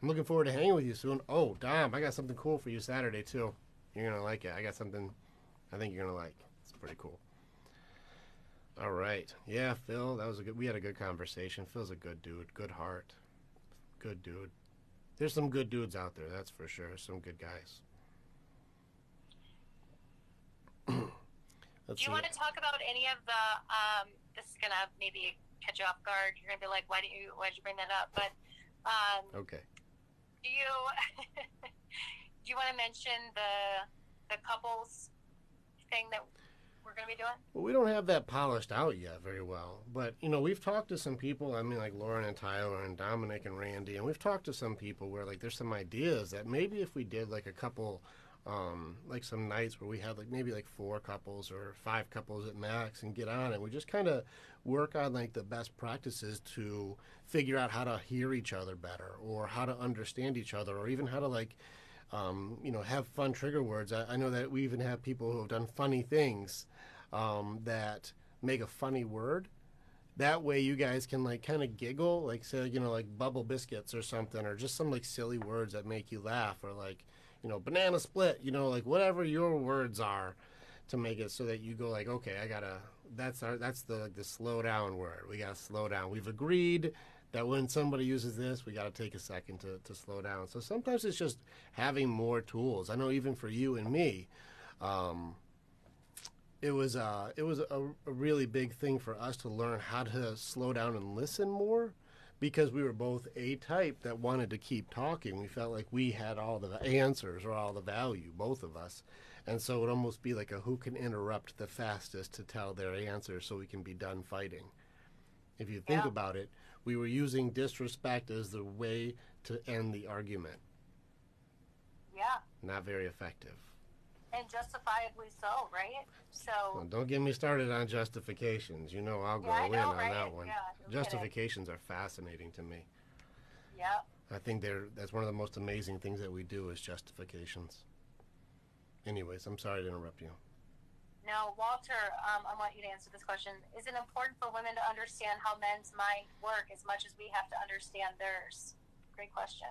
I'm looking forward to hanging with you soon. Oh, Dom, I got something cool for you Saturday, too. You're going to like it. I got something I think you're going to like. It's pretty cool. All right. Yeah, Phil, we had a good conversation. Phil's a good dude. Good heart. Good dude. There's some good dudes out there, that's for sure. Some good guys. Do you want to talk about any of the? This is gonna maybe catch you off guard. You're gonna be like, why did you bring that up? But okay. Do you want to mention the couples thing that we're gonna be doing? Well, we don't have that polished out yet very well, but we've talked to some people. I mean, like Lauren and Tyler and Dominic and Randy, and we've talked to some people where like there's some ideas that maybe if we did like a couple. Like some nights where we had like maybe like 4 couples or 5 couples at max and get on it. We just kind of work on like the best practices to figure out how to hear each other better or how to understand each other or even how to like, have fun trigger words. I know that we even have people who have done funny things that make a funny word. That way you guys can like kind of giggle, like say, like bubble biscuits or something, or just some like silly words that make you laugh, or like, banana split, like whatever your words are to make it so that you go like, okay, that's the slow down word. We got to slow down. We've agreed that when somebody uses this, we got to take a second to slow down. So sometimes it's just having more tools. I know even for you and me, it was a really big thing for us to learn how to slow down and listen more. Because we were both a type that wanted to keep talking. We felt like we had all the answers or all the value, both of us. And so it would almost be like a who can interrupt the fastest to tell their answer so we can be done fighting. If you think about it, we were using disrespect as the way to end the argument. Yeah. Not very effective. And justifiably so, right? So well, don't get me started on justifications. I'll go in on that one. Yeah, Justifications are fascinating to me. Yeah. I think that's one of the most amazing things that we do is justifications. Anyways, I'm sorry to interrupt you. No, Walter, I want you to answer this question. Is it important for women to understand how men's mind work as much as we have to understand theirs? Great question.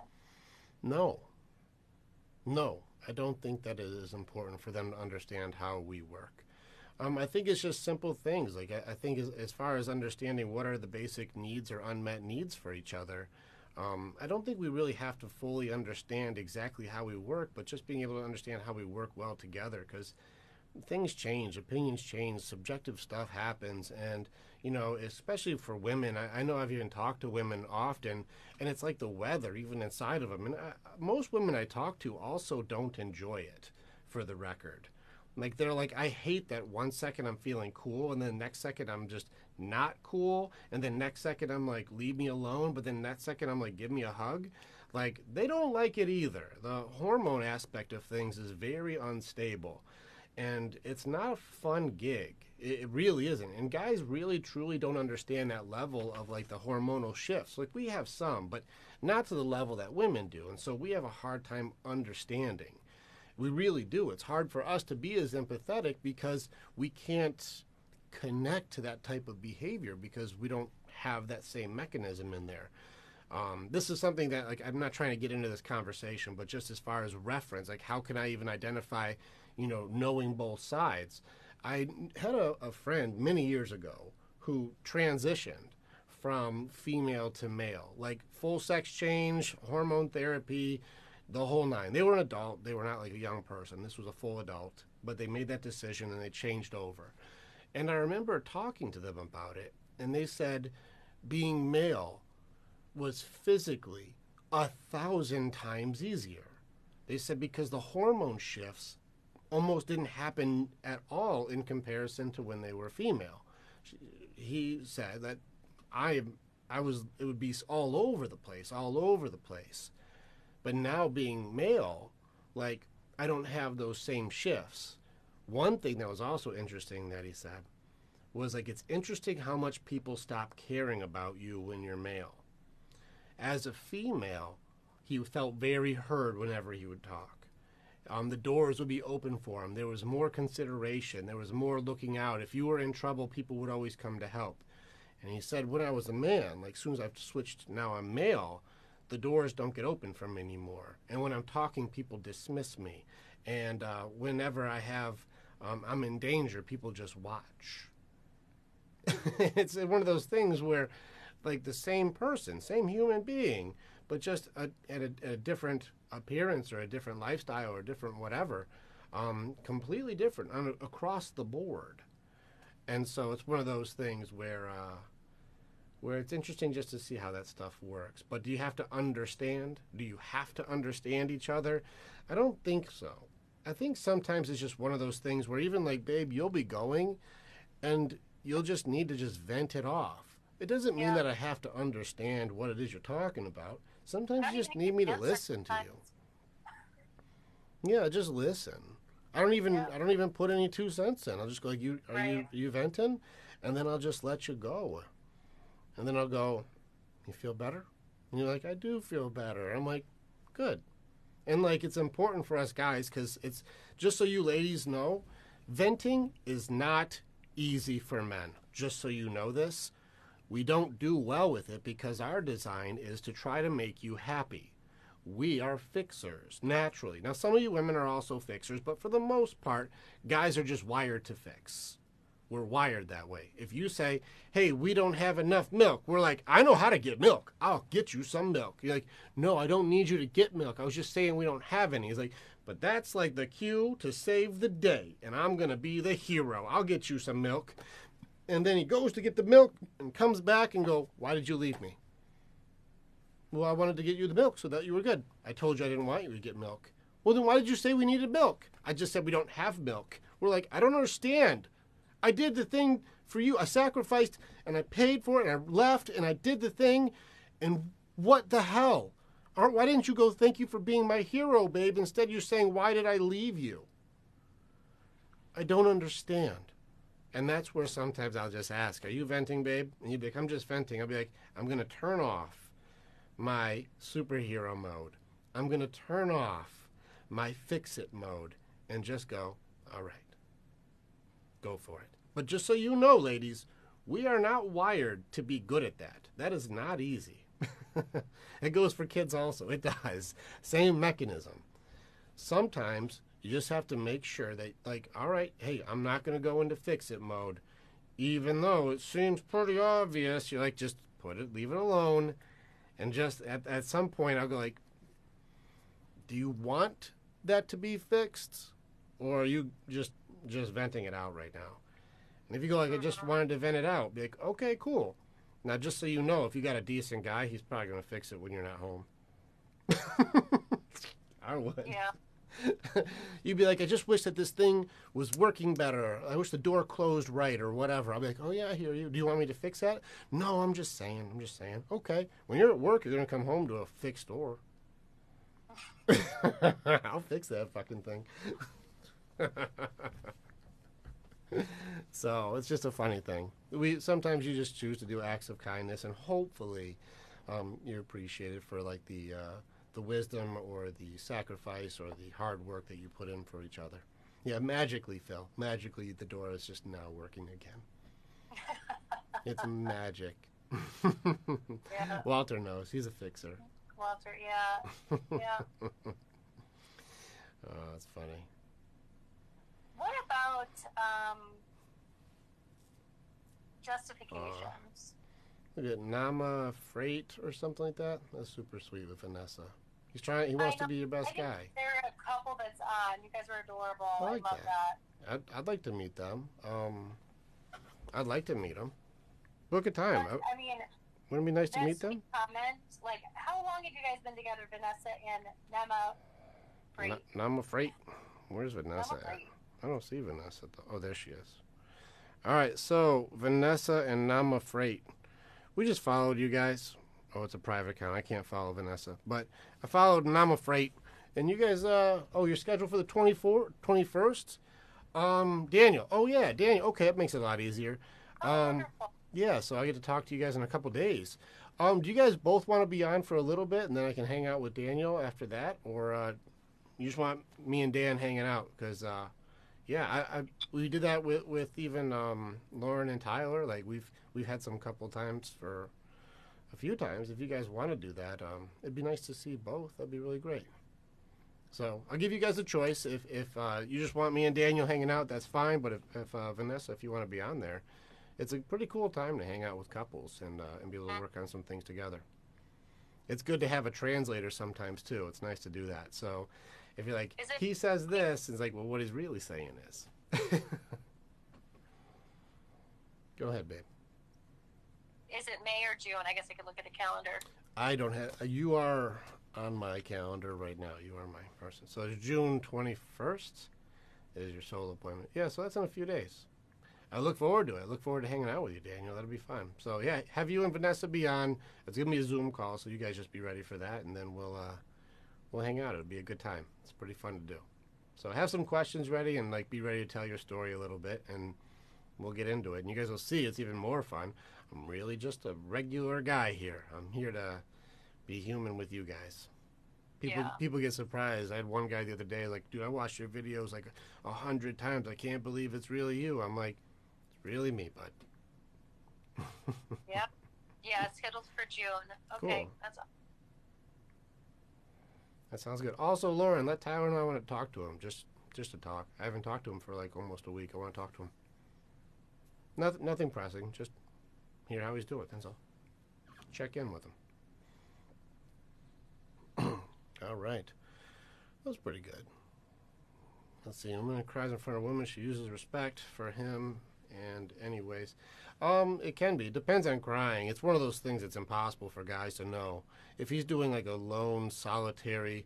No, I don't think that it is important for them to understand how we work. I think it's just simple things. Like I think as far as understanding what are the basic needs or unmet needs for each other, I don't think we really have to fully understand exactly how we work, but just being able to understand how we work well together, because things change, opinions change, subjective stuff happens, and especially for women, I know I've even talked to women often, and it's like the weather even inside of them, and most women I talk to also don't enjoy it, for the record. Like they're like, I hate that 1 second I'm feeling cool and then next second I'm just not cool, and then next second I'm like, leave me alone, but then next second I'm like, give me a hug. Like they don't like it either. The hormone aspect of things is very unstable. And it's not a fun gig. It really isn't. And guys really, truly don't understand that level of like the hormonal shifts. Like we have some, but not to the level that women do. And so we have a hard time understanding. We really do. It's hard for us to be as empathetic because we can't connect to that type of behavior because we don't have that same mechanism in there. This is something that, like, I'm not trying to get into this conversation, but just as far as reference, like, how can I even identify, knowing both sides? I had a friend many years ago who transitioned from female to male, like full sex change, hormone therapy, the whole nine. They were an adult. They were not like a young person. This was a full adult, but they made that decision and they changed over. And I remember talking to them about it, and they said being male was physically 1,000 times easier. They said because the hormone shifts almost didn't happen at all in comparison to when they were female. He said that it would be all over the place, all over the place. But now being male, like, I don't have those same shifts. One thing that was also interesting that he said was, like, it's interesting how much people stop caring about you when you're male. As a female, he felt very heard whenever he would talk. The doors would be open for him. There was more consideration. There was more looking out. If you were in trouble, people would always come to help. And he said, when I was a man, like, as soon as I've switched, now I'm male, the doors don't get open for me anymore. And when I'm talking, people dismiss me. And whenever I'm in danger, people just watch. It's one of those things where, like, the same person, same human being, but just at a different appearance or a different lifestyle or a different whatever, completely different across the board. And so it's one of those things where it's interesting just to see how that stuff works. But do you have to understand? Do you have to understand each other? I don't think so. I think sometimes it's just one of those things where even, like, babe, you'll be going and you'll just need to just vent it off. It doesn't mean that I have to understand what it is you're talking about. Sometimes you just need me to listen to you. Yeah, just listen. I don't even put any 2 cents in. I'll just go, like, are you venting? And then I'll just let you go. And then I'll go, you feel better? And you're like, I do feel better. I'm like, good. And, like, it's important for us guys because it's, just so you ladies know, venting is not easy for men. Just so you know this. We don't do well with it because our design is to try to make you happy. We are fixers, naturally. Now, some of you women are also fixers, but for the most part, guys are just wired to fix. We're wired that way. If you say, hey, we don't have enough milk, we're like, I know how to get milk. I'll get you some milk. You're like, no, I don't need you to get milk. I was just saying we don't have any. He's like, but that's like the cue to save the day, and I'm going to be the hero. I'll get you some milk. And then he goes to get the milk and comes back and go, why did you leave me? Well, I wanted to get you the milk so that you were good. I told you I didn't want you to get milk. Well, then why did you say we needed milk? I just said we don't have milk. We're like, I don't understand. I did the thing for you. I sacrificed and I paid for it and I left and I did the thing. And what the hell? Why didn't you go, thank you for being my hero, babe? Instead, you're saying, why did I leave you? I don't understand. And that's where sometimes I'll just ask, are you venting, babe? And you'd be like, I'm just venting. I'll be like, I'm going to turn off my superhero mode. I'm going to turn off my fix-it mode and just go, all right, go for it. But just so you know, ladies, we are not wired to be good at that. That is not easy. It goes for kids also. It does. Same mechanism. Sometimes you just have to make sure that, like, all right, hey, I'm not going to go into fix-it mode. Even though it seems pretty obvious, you're like, just leave it alone. And just at some point, I'll go like, do you want that to be fixed? Or are you just venting it out right now? And if you go like, I just wanted to vent it out, be like, okay, cool. Now, just so you know, if you got a decent guy, he's probably going to fix it when you're not home. I would. Yeah. You'd be like, I just wish that this thing was working better. I wish the door closed right or whatever. I'll be like, oh, yeah, I hear you. Do you want me to fix that? No, I'm just saying. Okay. When you're at work, you're going to come home to a fixed door. I'll fix that fucking thing. So it's just a funny thing. Sometimes you just choose to do acts of kindness, and hopefully you're appreciated for, like, the wisdom or the sacrifice or the hard work that you put in for each other. Yeah, magically, Phil. Magically, the door is just now working again. It's magic. Yeah. Walter knows. He's a fixer. Walter, yeah. Yeah. Oh, that's funny. What about Uh, justifications? Look at Nama Freight or something like that. That's super sweet with Vanessa. He's trying. He I wants to know. be your I best think guy. they're a couple that's on. You guys are adorable. I I like love that. that. I'd like to meet them. I'd like to meet them. Book a time. I mean, Wouldn't it be nice to meet that's them? comment. Like, how long have you guys been together, Vanessa and Nema? Free. Nama Freight. Where's Vanessa Nema at? Free. I don't see Vanessa. Oh, there she is. All right, so Vanessa and Nama Freight. We just followed you guys. Oh, it's a private account. I can't follow Vanessa. But I followed Nama Freight. And you guys, you're scheduled for the 21st? Daniel. Oh, yeah, Daniel. Okay, that makes it a lot easier. Oh, wonderful. Yeah, so I get to talk to you guys in a couple days. Do you guys both want to be on for a little bit and then I can hang out with Daniel after that? Or you just want me and Dan hanging out? Because, yeah, we did that with even Lauren and Tyler. Like, we've had some couple times for a few times. If you guys want to do that, it'd be nice to see both. That'd be really great. So I'll give you guys a choice. If you just want me and Daniel hanging out, that's fine. But if Vanessa, if you want to be on there, it's a pretty cool time to hang out with couples and be able to work on some things together. It's good to have a translator sometimes too. It's nice to do that. So if you're like, he says this, it's like, well, what he's really saying is. Go ahead, babe. Is it May or June? I guess I could look at the calendar. I don't have. You are on my calendar right now. You are my person. So it's June 21st is your solo appointment. Yeah, so that's in a few days. I look forward to it. I look forward to hanging out with you, Daniel. That'll be fun. So yeah, have you and Vanessa be on. It's gonna be a Zoom call, so you guys just be ready for that, and then we'll hang out. It'll be a good time. It's pretty fun to do. So have some questions ready and like be ready to tell your story a little bit, and we'll get into it. And you guys will see it's even more fun. I'm really just a regular guy here. I'm here to be human with you guys. People get surprised. I had one guy the other day like, dude, I watched your videos like 100 times. I can't believe it's really you. I'm like, it's really me, bud. Yep. Yeah, it's scheduled for June. Okay, Cool. that's all. That sounds good. Also, Lauren, let Tyler know I want to talk to him. Just to talk. I haven't talked to him for like almost a week. I want to talk to him. Nothing pressing. Just hear how he's doing. That's all. Check in with him. All right. That was pretty good. Let's see. A woman cries in front of a woman. She uses respect for him. And anyways, it can be. It depends on crying. It's one of those things that's impossible for guys to know. If he's doing like a lone, solitary,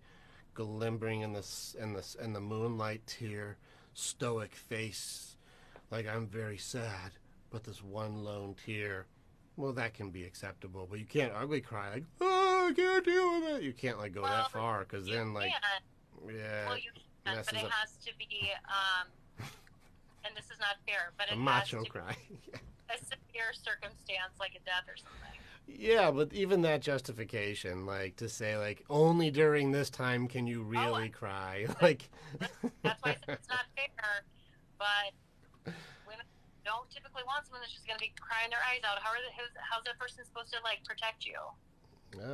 glimmering in the moonlight tear, stoic face, like I'm very sad, but this one lone tear, well, that can be acceptable. But you can't ugly cry like, oh, I can't deal with it. You can't like go that far because then like, yeah, well, you can, but it has to be. And this is not fair, but it a macho has to cry. be a severe circumstance like a death or something. Yeah, but even that justification, like to say, like only during this time can you really cry, like that's why it's not fair. But women don't typically want someone that's just going to be crying their eyes out. How's that person supposed to like protect you?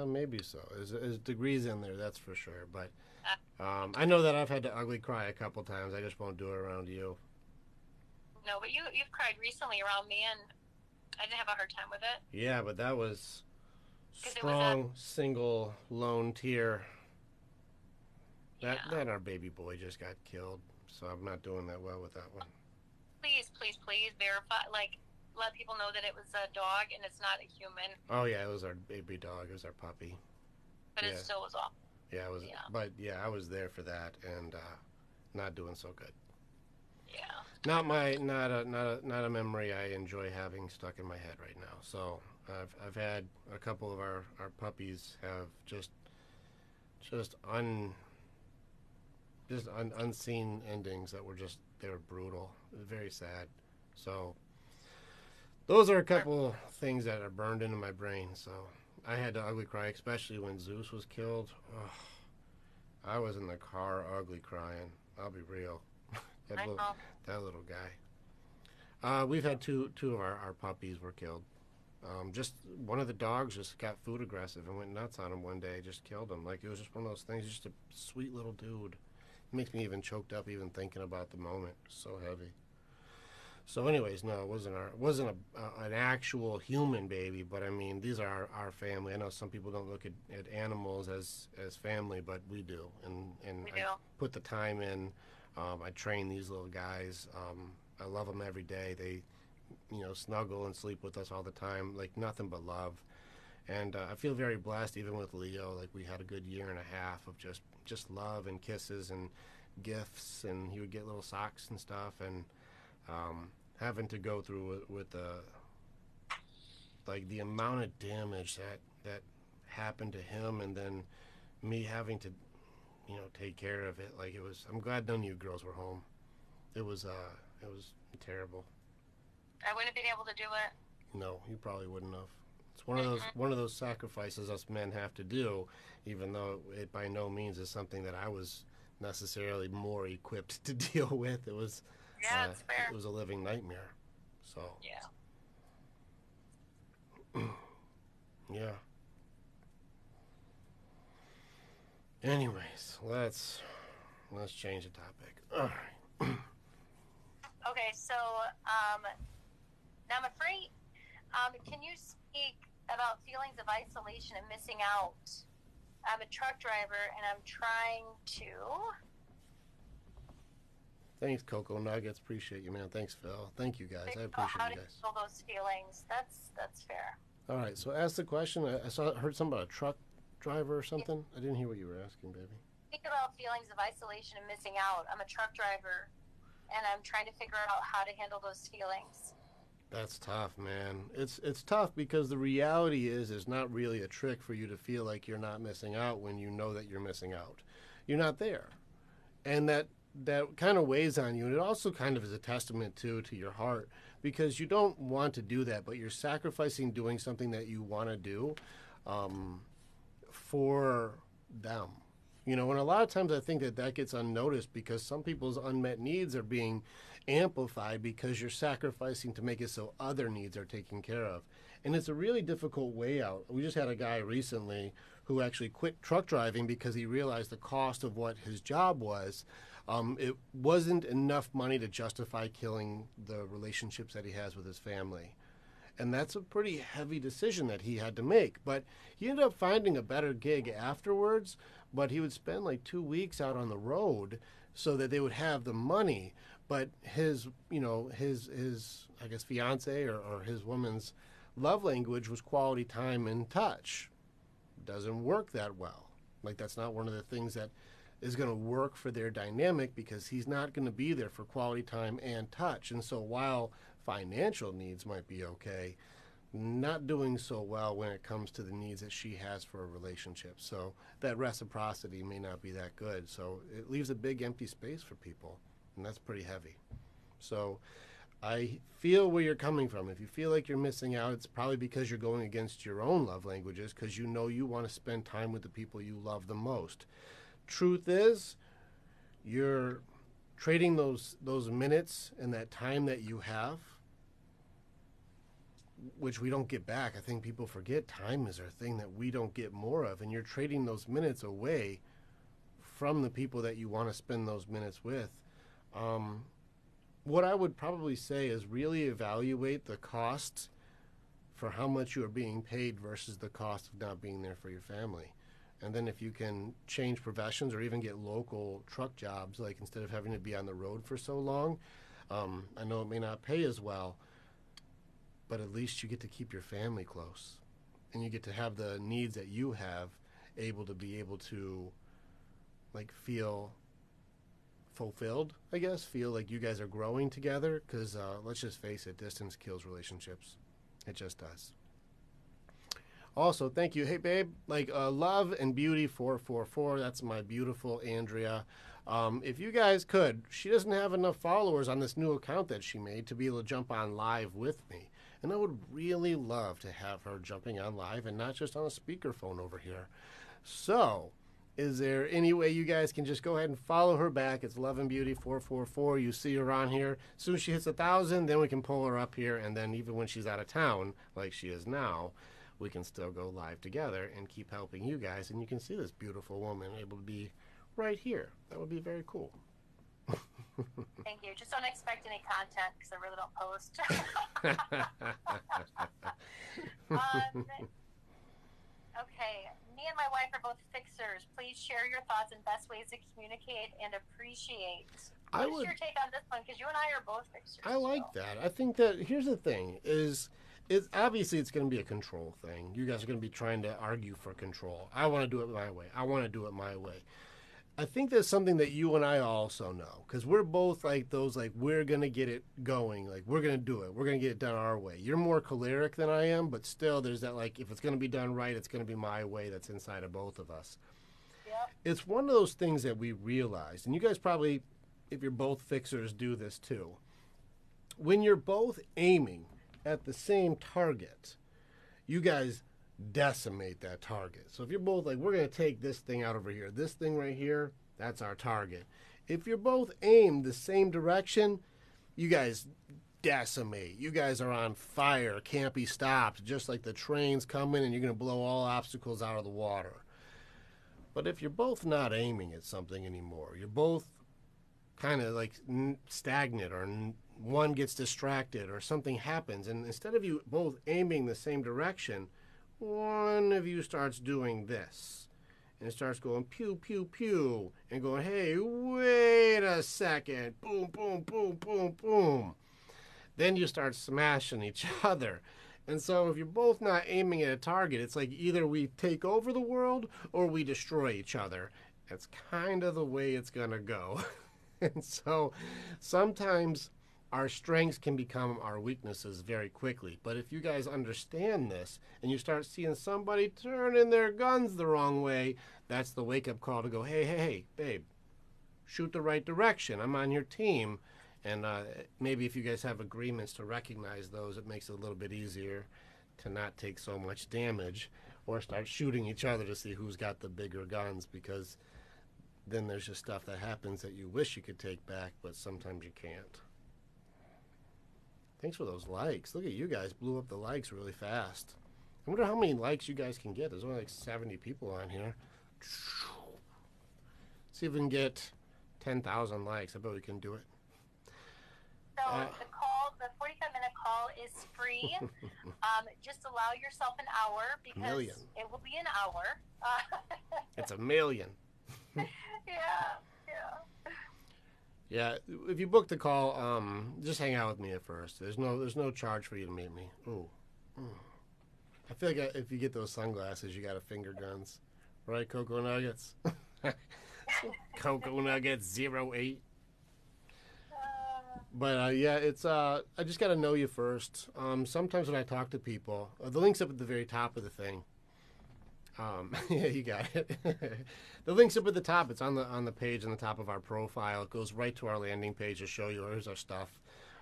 Maybe so. There's degrees in there, that's for sure. But I know that I've had to ugly cry a couple times. I just won't do it around you. No, but you've cried recently around me, and I didn't have a hard time with it. Yeah, but that was strong, single, lone tear. That our baby boy just got killed, so I'm not doing that well with that one. Please verify, like, let people know that it was a dog and it's not a human. Oh yeah, it was our baby dog. It was our puppy. But it still was awful. Yeah, it was. Yeah. But yeah, I was there for that, and not doing so good. Yeah. Not a memory I enjoy having stuck in my head right now. So I've had a couple of our puppies have just unseen endings that were they were brutal, very sad. So those are a couple things that are burned into my brain. So I had to ugly cry, especially when Zeus was killed. Ugh, I was in the car ugly crying. I'll be real. That little guy. We've had two of our puppies were killed. Just one of the dogs just got food aggressive and went nuts on him one day. Just killed him. Like, it was just one of those things. Just a sweet little dude. It makes me even choked up even thinking about the moment. So heavy. So, anyways, no, it wasn't an actual human baby, but I mean, these are our family. I know some people don't look at animals as family, but we do, and We I do. put the time in. I train these little guys. I love them every day. They, snuggle and sleep with us all the time, like nothing but love. And I feel very blessed, even with Leo. Like, we had a good year and a half of just love and kisses and gifts, and he would get little socks and stuff, and having to go through with the amount of damage that happened to him, and then me having to take care of it. Like, it was. I'm glad none of you girls were home. It was terrible. I wouldn't have been able to do it. No, you probably wouldn't have. It's one of those sacrifices us men have to do, even though it by no means is something that I was necessarily more equipped to deal with. It was Yeah, it's fair. it was a living nightmare. So Yeah. yeah. Anyways, let's change the topic. All right. Okay, so now I'm afraid. Can you speak about feelings of isolation and missing out? I'm a truck driver and I'm trying to. Thanks, Coco Nuggets. Appreciate you, man. Thanks, Phil. Thank you, guys. I appreciate how you to guys. feel those feelings. That's fair. All right. So ask the question. I heard something about a truck driver or something. I didn't hear what you were asking, baby. Think about feelings of isolation and missing out. I'm a truck driver and I'm trying to figure out how to handle those feelings. That's tough, man. It's tough because the reality is it's not really a trick for you to feel like you're not missing out when you know that you're missing out. You're not there. And that kind of weighs on you, and it also kind of is a testament to your heart, because you don't want to do that, but you're sacrificing doing something that you want to do for them. And a lot of times I think that gets unnoticed because some people's unmet needs are being amplified because you're sacrificing to make it so other needs are taken care of. And it's a really difficult way out. We just had a guy recently who actually quit truck driving because he realized the cost of what his job was. It wasn't enough money to justify killing the relationships that he has with his family. And that's a pretty heavy decision that he had to make. But he ended up finding a better gig afterwards, but he would spend like 2 weeks out on the road so that they would have the money. But his I guess, fiance or his woman's love language was quality time and touch. Doesn't work that well. Like, that's not one of the things that is going to work for their dynamic, because he's not going to be there for quality time and touch. And so while financial needs might be okay, not doing so well when it comes to the needs that she has for a relationship. So that reciprocity may not be that good. So it leaves a big empty space for people, and that's pretty heavy. So I feel where you're coming from. If you feel like you're missing out, it's probably because you're going against your own love languages, because you want to spend time with the people you love the most. Truth is, you're trading those minutes and that time that you have, which we don't get back. I think people forget time is our thing that we don't get more of, and you're trading those minutes away from the people that you want to spend those minutes with. What I would probably say is really evaluate the cost for how much you are being paid versus the cost of not being there for your family. And then if you can change professions or even get local truck jobs, like instead of having to be on the road for so long, I know it may not pay as well, but at least you get to keep your family close. And you get to have the needs that you have able to like feel fulfilled, I guess, feel like you guys are growing together, because let's just face it, distance kills relationships. It just does. Also, thank you. Hey, babe, love and beauty 444. That's my beautiful Andrea. If you guys could, she doesn't have enough followers on this new account that she made to be able to jump on live with me. And I would really love to have her jumping on live and not just on a speakerphone over here. So, Is there any way you guys can just go ahead and follow her back? It's Love and Beauty 444. You see her on here. As soon as she hits 1,000, then we can pull her up here. And then even when she's out of town, like she is now, we can still go live together and keep helping you guys. And you can see this beautiful woman able to be right here. That would be very cool. Thank you. Just don't expect any content because I really don't post. Okay. Me and my wife are both fixers. Please share your thoughts and best ways to communicate and appreciate. What's your take on this one? Because you and I are both fixers. I like that. I think that here's the thing is obviously it's going to be a control thing. You guys are going to be trying to argue for control. I want to do it my way. I want to do it my way. I think that's something that you and I also know because we're both like those, like, we're going to get it going. Like, we're going to do it. We're going to get it done our way. You're more choleric than I am, but still there's that, like, if it's going to be done right, it's going to be my way that's inside of both of us. Yep. It's one of those things that we realized, and you guys probably, if you're both fixers, do this too. When you're both aiming at the same target, you guys decimate that target. So if you're both like, we're going to take this thing out over here, this thing right here, that's our target. If you're both aimed the same direction, you guys decimate. You guys are on fire, can't be stopped, just like the train's coming and you're going to blow all obstacles out of the water. But if you're both not aiming at something anymore, you're both kind of like stagnant, or one gets distracted or something happens, and instead of you both aiming the same direction, one of you starts doing this, and it starts going pew, pew, pew, and going, hey, wait a second, boom, boom, boom, boom, boom. Then you start smashing each other. And so if you're both not aiming at a target, it's like either we take over the world or we destroy each other. That's kind of the way it's going to go. And so sometimes our strengths can become our weaknesses very quickly. But if you guys understand this and you start seeing somebody turning their guns the wrong way, that's the wake-up call to go, hey, hey, hey, babe, shoot the right direction. I'm on your team. And maybe if you guys have agreements to recognize those, it makes it a little bit easier to not take so much damage or start shooting each other to see who's got the bigger guns, because then there's just stuff that happens that you wish you could take back, but sometimes you can't. Thanks for those likes. Look at you guys, blew up the likes really fast. I wonder how many likes you guys can get. There's only like 70 people on here. See if we can get 10,000 likes. I bet we can do it. So the 45-minute call is free. Just allow yourself an hour because it will be an hour. It's a million. Yeah. If you book the call, just hang out with me at first. There's no charge for you to meet me. Ooh. I feel like if you get those sunglasses, you got to finger guns, right? Cocoa Nuggets. Cocoa Nuggets 08. But yeah, it's I just got to know you first. Sometimes when I talk to people, the link's up at the very top of the thing. Yeah, you got it. The link's up at the top. It's on the page on the top of our profile. It goes right to our landing page to show you here's our stuff.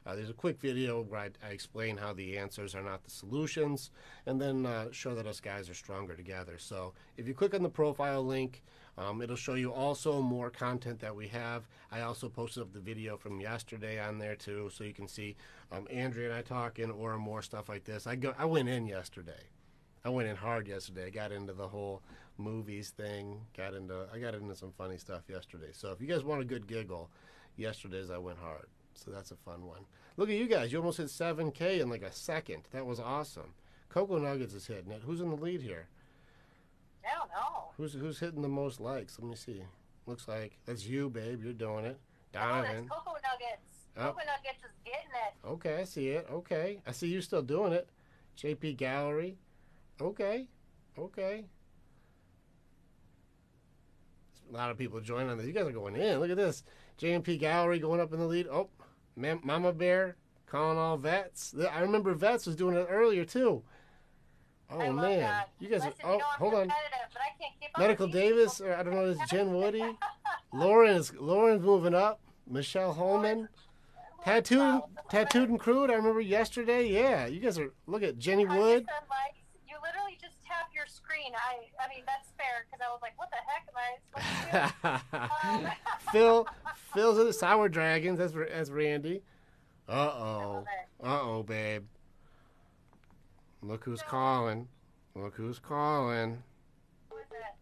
There's a quick video where I explain how the answers are not the solutions, and then show that us guys are stronger together. So if you click on the profile link, it'll show you also more content that we have. I also posted up the video from yesterday on there too, so you can see Andrea and I talking or more stuff like this. I went in yesterday. I went in hard yesterday. I got into the whole movies thing. I got into some funny stuff yesterday. So if you guys want a good giggle, yesterday's I went hard. So that's a fun one. Look at you guys. You almost hit 7K in like a second. That was awesome. Cocoa Nuggets is hitting it. Who's in the lead here? I don't know. Who's hitting the most likes? Let me see. Looks like that's you, babe. You're doing it. Oh, Donovan. that's Cocoa Nuggets. Oh. Cocoa Nuggets is getting it. Okay, I see it. Okay. I see you still doing it. JP Gallery. Okay. A lot of people joining on this. You guys are going in. Look at this. JP Gallery going up in the lead. Oh, Mama Bear calling all Vets. I remember Vets was doing it earlier too. Oh man, that. You guys Listen, are. Oh, hold on. But I can't keep up Medical with these Davis, people. or I don't know, this Jen Woody. Lauren's moving up. Michelle Holman. Tattooed and Crude. I remember yesterday. Yeah, you guys are. Look at Jenny Wood. You literally just tap your screen I mean that's fair because I was like, what the heck am I supposed to do? Phil's in the Sour Dragons. That's Randy. Uh I love oh. it. Uh oh, babe. Look who's So, calling. Look who's calling. who is it?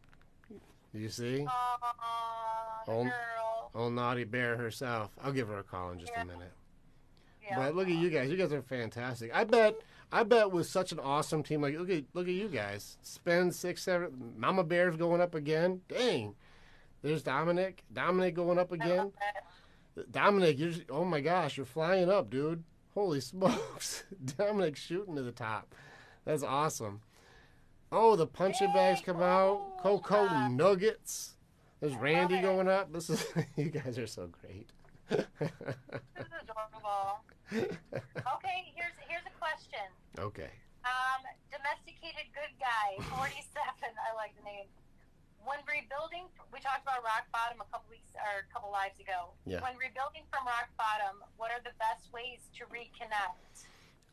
You see? The Old, girl. old naughty bear herself. I'll give her a call in just a Yeah. minute. Yeah. But look at you guys. You guys are fantastic. I bet with such an awesome team, like look at you guys. Spend 6, 7. Mama Bear's going up again. Dang. There's Dominic. Dominic going up I again. love it. Dominic, oh my gosh, you're flying up, dude. Holy smokes. Dominic's shooting to the top. That's awesome. Oh, the punching bags come out. Cocoa Nuggets. There's Randy going up. This is you guys are so great. This is adorable. Okay, here's a question. Okay. Domesticated good guy, 47. I like the name. When rebuilding, we talked about rock bottom a couple lives ago. Yeah. When rebuilding from rock bottom, what are the best ways to reconnect?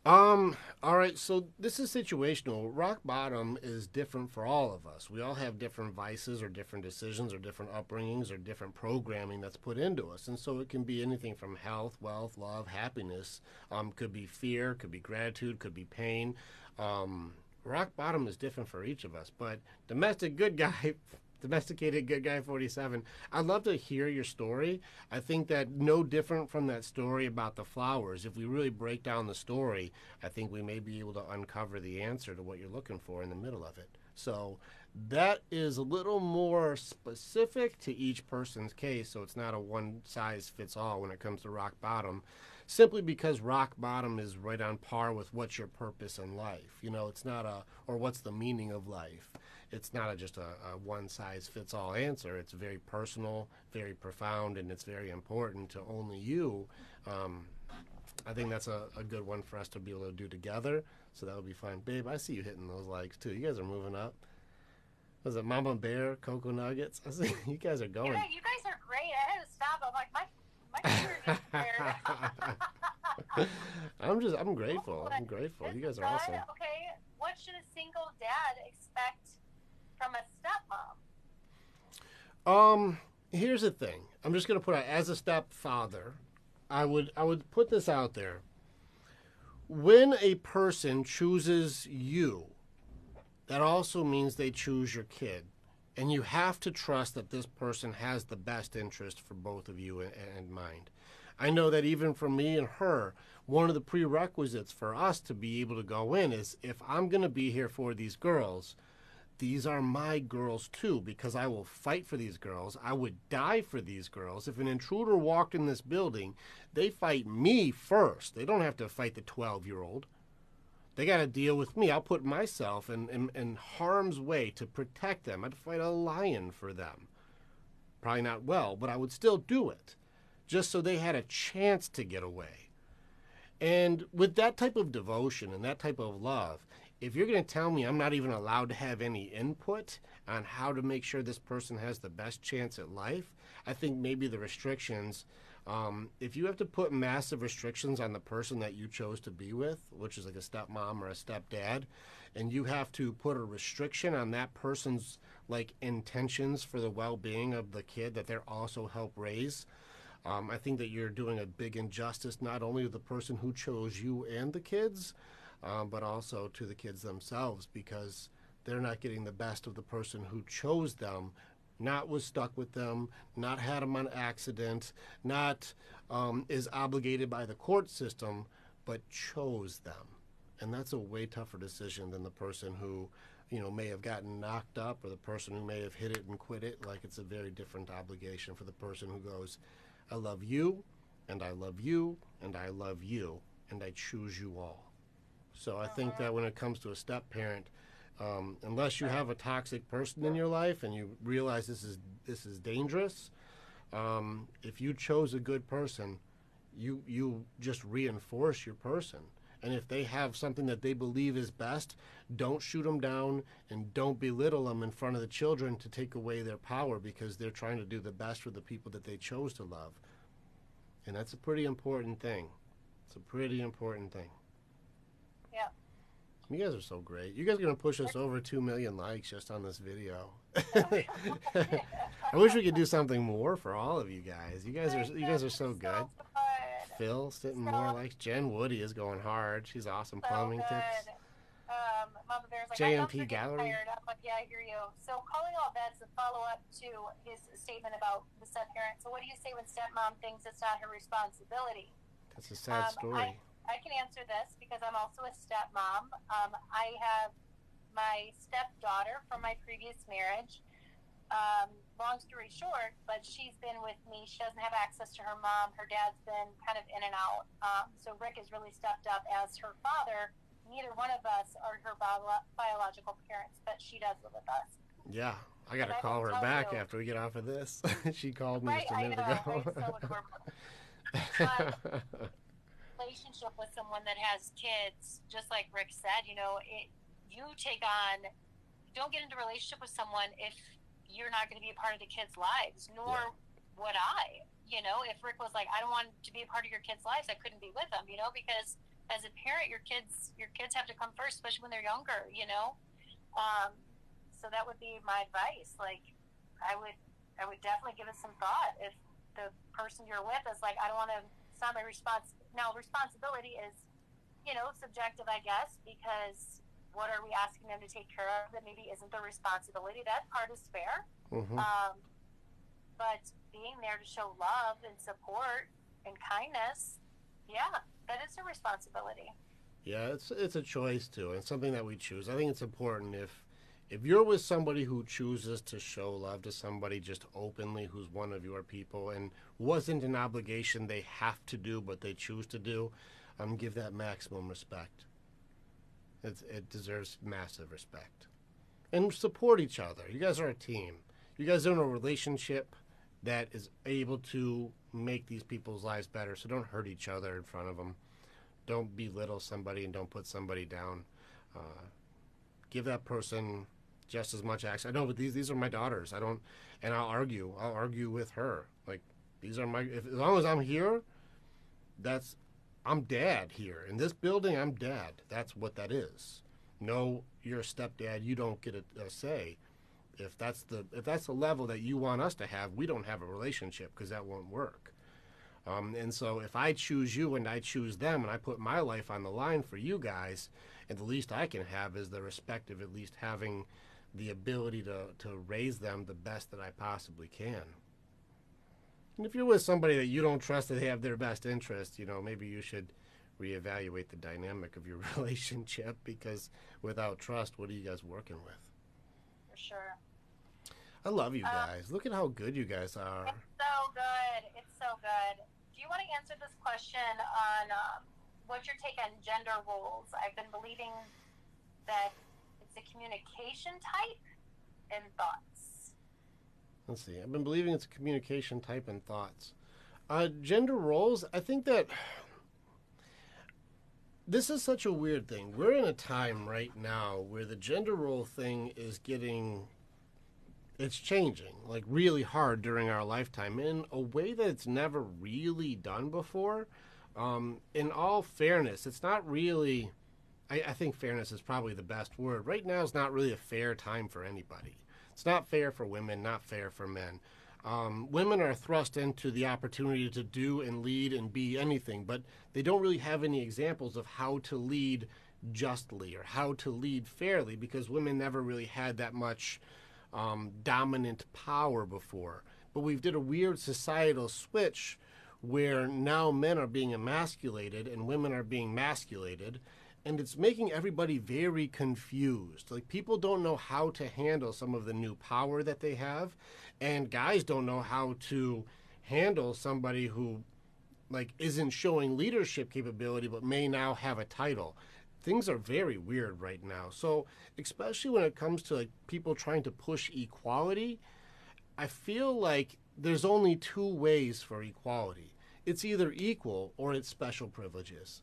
All right, so this is situational. Rock bottom is different for all of us. We all have different vices or different decisions or different upbringings or different programming that's put into us. And so it can be anything from health, wealth, love, happiness. Could be fear, could be gratitude, could be pain. Rock bottom is different for each of us. But domesticated good guy 47, I'd love to hear your story. I think that no different from that story about the flowers, if we really break down the story, I think we may be able to uncover the answer to what you're looking for in the middle of it. So that is a little more specific to each person's case, so it's not a one size fits all when it comes to rock bottom, simply because rock bottom is right on par with what's your purpose in life. It's not or what's the meaning of life. It's not just a one-size-fits-all answer. It's very personal, very profound, and it's very important to only you. I think that's a good one for us to be able to do together, so that would be fun. Babe, I see you hitting those likes, too. You guys are moving up. Was it Mama Bear, Cocoa Nuggets? I see you guys are going. Yeah, you guys are great. I had to stop. I'm like, my computer is tired. I'm grateful. I'm grateful. You guys are awesome. Okay, what should a single dad expect from a stepmom? Here's the thing. I'm just gonna put out as a stepfather, I would put this out there. When a person chooses you, that also means they choose your kid. And you have to trust that this person has the best interest for both of you in mind. I know that even for me and her, one of the prerequisites for us to be able to go in is if I'm going to be here for these girls, these are my girls too, because I will fight for these girls. I would die for these girls. If an intruder walked in this building, they fight me first. They don't have to fight the 12-year-old. They got to deal with me. I'll put myself in harm's way to protect them. I'd fight a lion for them. Probably not well, but I would still do it, just so they had a chance to get away. And with that type of devotion and that type of love, if you're going to tell me I'm not even allowed to have any input on how to make sure this person has the best chance at life, I think maybe the restrictions, if you have to put massive restrictions on the person that you chose to be with, which is like a stepmom or a stepdad, and you have to put a restriction on that person's intentions for the well-being of the kid that they're also help raise, I think that you're doing a big injustice not only to the person who chose you and the kids, but also to the kids themselves, because they're not getting the best of the person who chose them, not was stuck with them, not had them on accident, not is obligated by the court system, but chose them. And that's a way tougher decision than the person who, may have gotten knocked up, or the person who may have hit it and quit it. It's a very different obligation for the person who goes, I love you, and I love you, and I love you, and I choose you all. So I think that when it comes to a step parent, unless you have a toxic person in your life and you realize this is dangerous, if you chose a good person, you just reinforce your person. And if they have something that they believe is best, don't shoot them down and don't belittle them in front of the children to take away their power, because they're trying to do the best for the people that they chose to love. And that's a pretty important thing. It's a pretty important thing. Yeah. You guys are so great. You guys are gonna push us over 2 million likes just on this video. I wish we could do something more for all of you guys. You guys are so good. Phil sitting more likes. Jen Woody is going hard. She's awesome. Plumbing tips. Mama Bear's like, JMP Gallery. tired. I'm like, yeah, I hear you. So calling all that's a follow-up to his statement about the step-parent. So what do you say when stepmom thinks it's not her responsibility? That's a sad story. I can answer this because I'm also a stepmom. I have my stepdaughter from my previous marriage. Long story short, but she's been with me. She doesn't have access to her mom. Her dad's been kind of in and out. So Rick has really stepped up as her father. Neither one of us are her biological parents, but she does live with us. Yeah, I got to call her back after we get off of this. She called me just a minute ago. Right? So relationship with someone that has kids, just like Rick said, you don't get into a relationship with someone if you're not going to be a part of the kids' lives, nor would I. If Rick was like, I don't want to be a part of your kids' lives, I couldn't be with them, because as a parent, your kids have to come first, especially when they're younger, so that would be my advice. Like, I would definitely give it some thought. If the person you're with is like, I don't want to, it's not my now responsibility is, subjective, I guess, because what are we asking them to take care of that maybe isn't their responsibility? That part is fair. Mm-hmm. But being there to show love and support and kindness, that is a responsibility. Yeah, it's a choice too, and something that we choose. I think it's important if you're with somebody who chooses to show love to somebody just openly, who's one of your people, and wasn't an obligation they have to do, but they choose to do, give that maximum respect. It deserves massive respect, and support each other. You guys are a team. You guys are in a relationship that is able to make these people's lives better. So don't hurt each other in front of them. Don't belittle somebody and don't put somebody down. Give that person just as much access. I know, but these are my daughters. I'll argue with her. Like, these are as long as I'm here, I'm dad here. In this building, I'm dad. That's what that is. No, you're a stepdad. You don't get a say. If that's the level that you want us to have, we don't have a relationship because that won't work. And so if I choose you and I choose them and I put my life on the line for you guys, and the least I can have is the respect of at least having the ability to raise them the best that I possibly can. And if you're with somebody that you don't trust that they have their best interest, maybe you should reevaluate the dynamic of your relationship, because without trust, what are you guys working with? For sure. I love you guys. Look at how good you guys are. It's so good. It's so good. Do you want to answer this question on what's your take on gender roles? I've been believing that it's a communication type and thoughts. Let's see. I've been believing it's a communication type and thoughts. Gender roles, I think that this is such a weird thing. We're in a time right now where the gender role thing is it's changing, like, really hard during our lifetime in a way that it's never really done before. In all fairness, it's not really, I think fairness is probably the best word. Right now is not really a fair time for anybody. It's not fair for women, not fair for men. Women are thrust into the opportunity to do and lead and be anything, but they don't really have any examples of how to lead justly or how to lead fairly, because women never really had that much dominant power before. But we've did a weird societal switch where now men are being emasculated and women are being masculated, and it's making everybody very confused. Like, people don't know how to handle some of the new power that they have, and guys don't know how to handle somebody who, like, isn't showing leadership capability but may now have a title. Things are very weird right now. So especially when it comes to, like, people trying to push equality, I feel like there's only two ways for equality. It's either equal or it's special privileges.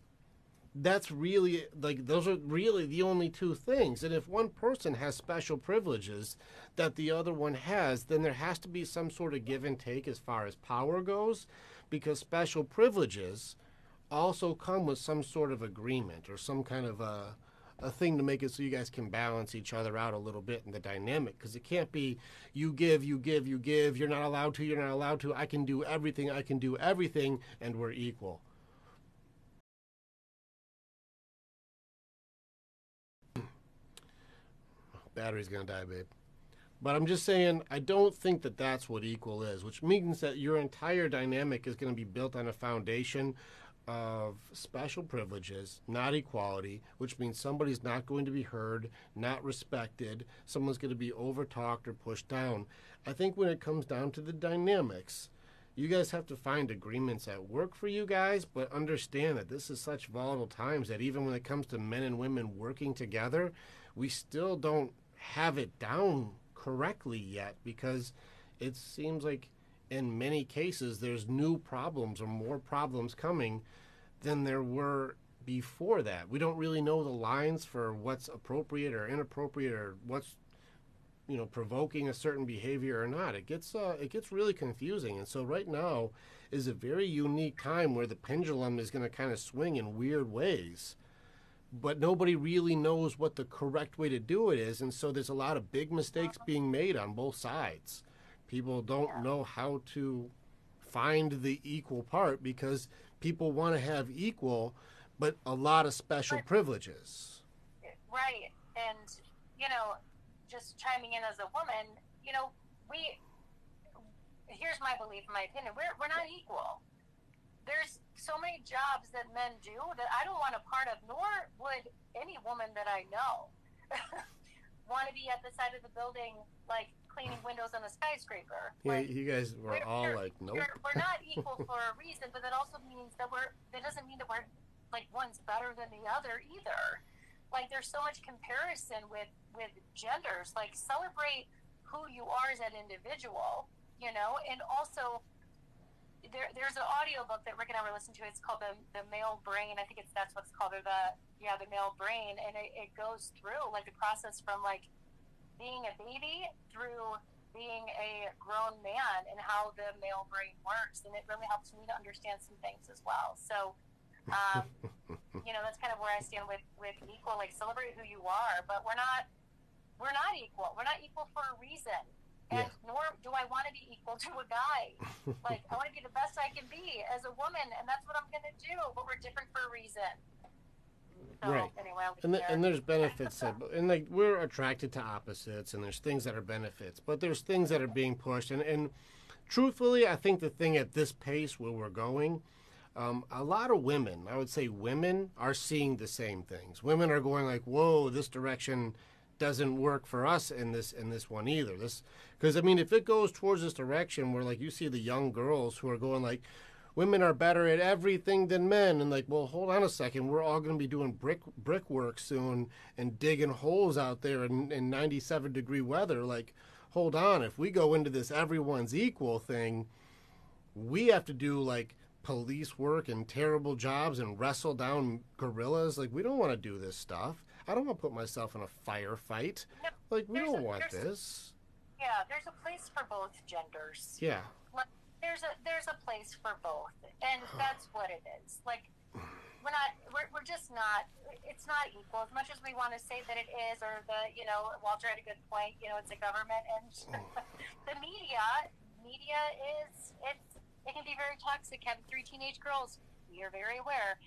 That's really, like, those are really the only two things. And if one person has special privileges that the other one has, then there has to be some sort of give and take as far as power goes, because special privileges also come with some sort of agreement or some kind of a a thing to make it so you guys can balance each other out a little bit in the dynamic, because it can't be you give, you give, you give, you're not allowed to, you're not allowed to, I can do everything, I can do everything, and we're equal. Battery's gonna die, babe. But I'm just saying, I don't think that that's what equal is, which means that your entire dynamic is going to be built on a foundation of special privileges, not equality, which means somebody's not going to be heard, not respected, someone's going to be overtalked or pushed down. I think when it comes down to the dynamics, you guys have to find agreements that work for you guys, but understand that this is such volatile times that even when it comes to men and women working together, we still don't have it down correctly yet, because it seems like in many cases there's new problems or more problems coming than there were before that. We don't really know the lines for what's appropriate or inappropriate, or what's, you know, provoking a certain behavior or not. It gets really confusing. And so right now is a very unique time where the pendulum is going to kind of swing in weird ways, but nobody really knows what the correct way to do it is. And so there's a lot of big mistakes being made on both sides. People don't know how to find the equal part, because people want to have equal, but a lot of special privileges. Right. And, you know, just chiming in as a woman, you know, here's my belief, in my opinion, we're not equal. There's so many jobs that men do that I don't want a part of, nor would any woman that I know want to be at the side of the building, like cleaning windows on a skyscraper. Yeah, like, you guys were all like, nope. We're not equal for a reason, but that also means that that doesn't mean that we're like one's better than the other either. Like, there's so much comparison with genders. Like, celebrate who you are as an individual, you know, and also there's an audio book that Rick and I were listening to. It's called the Male Brain. I think that's what it's called, or the Male Brain, and it goes through like the process from like being a baby through being a grown man and how the male brain works, and it really helps me to understand some things as well. So, you know, that's kind of where I stand with equal. Like, celebrate who you are, but we're not equal. We're not equal for a reason. And nor do I want to be equal to a guy. Like, I want to be the best I can be as a woman, and that's what I'm going to do. But we're different for a reason. So, right. Anyway, and there's benefits, and like, we're attracted to opposites, and there's things that are benefits, but there's things that are being pushed. And truthfully, I think the thing at this pace where we're going, a lot of women, I would say women, are seeing the same things. Women are going like, whoa, this direction doesn't work for us in this one either. Because I mean, if it goes towards this direction where, like, you see the young girls who are going like, women are better at everything than men, and like, well, hold on a second, we're all going to be doing brickwork soon and digging holes out there in 97-degree weather. Like, hold on, if we go into this everyone's equal thing, we have to do like police work and terrible jobs and wrestle down gorillas. Like, we don't want to do this stuff. I don't want to put myself in a firefight. No, like, we don't want this. Yeah, there's a place for both genders. Yeah. Like, there's a place for both, and that's what it is. Like, we're just not. It's not equal as much as we want to say that it is, or Walter had a good point. You know, it's a government, and the media is it can be very toxic. Having 3 teenage girls, we are very aware.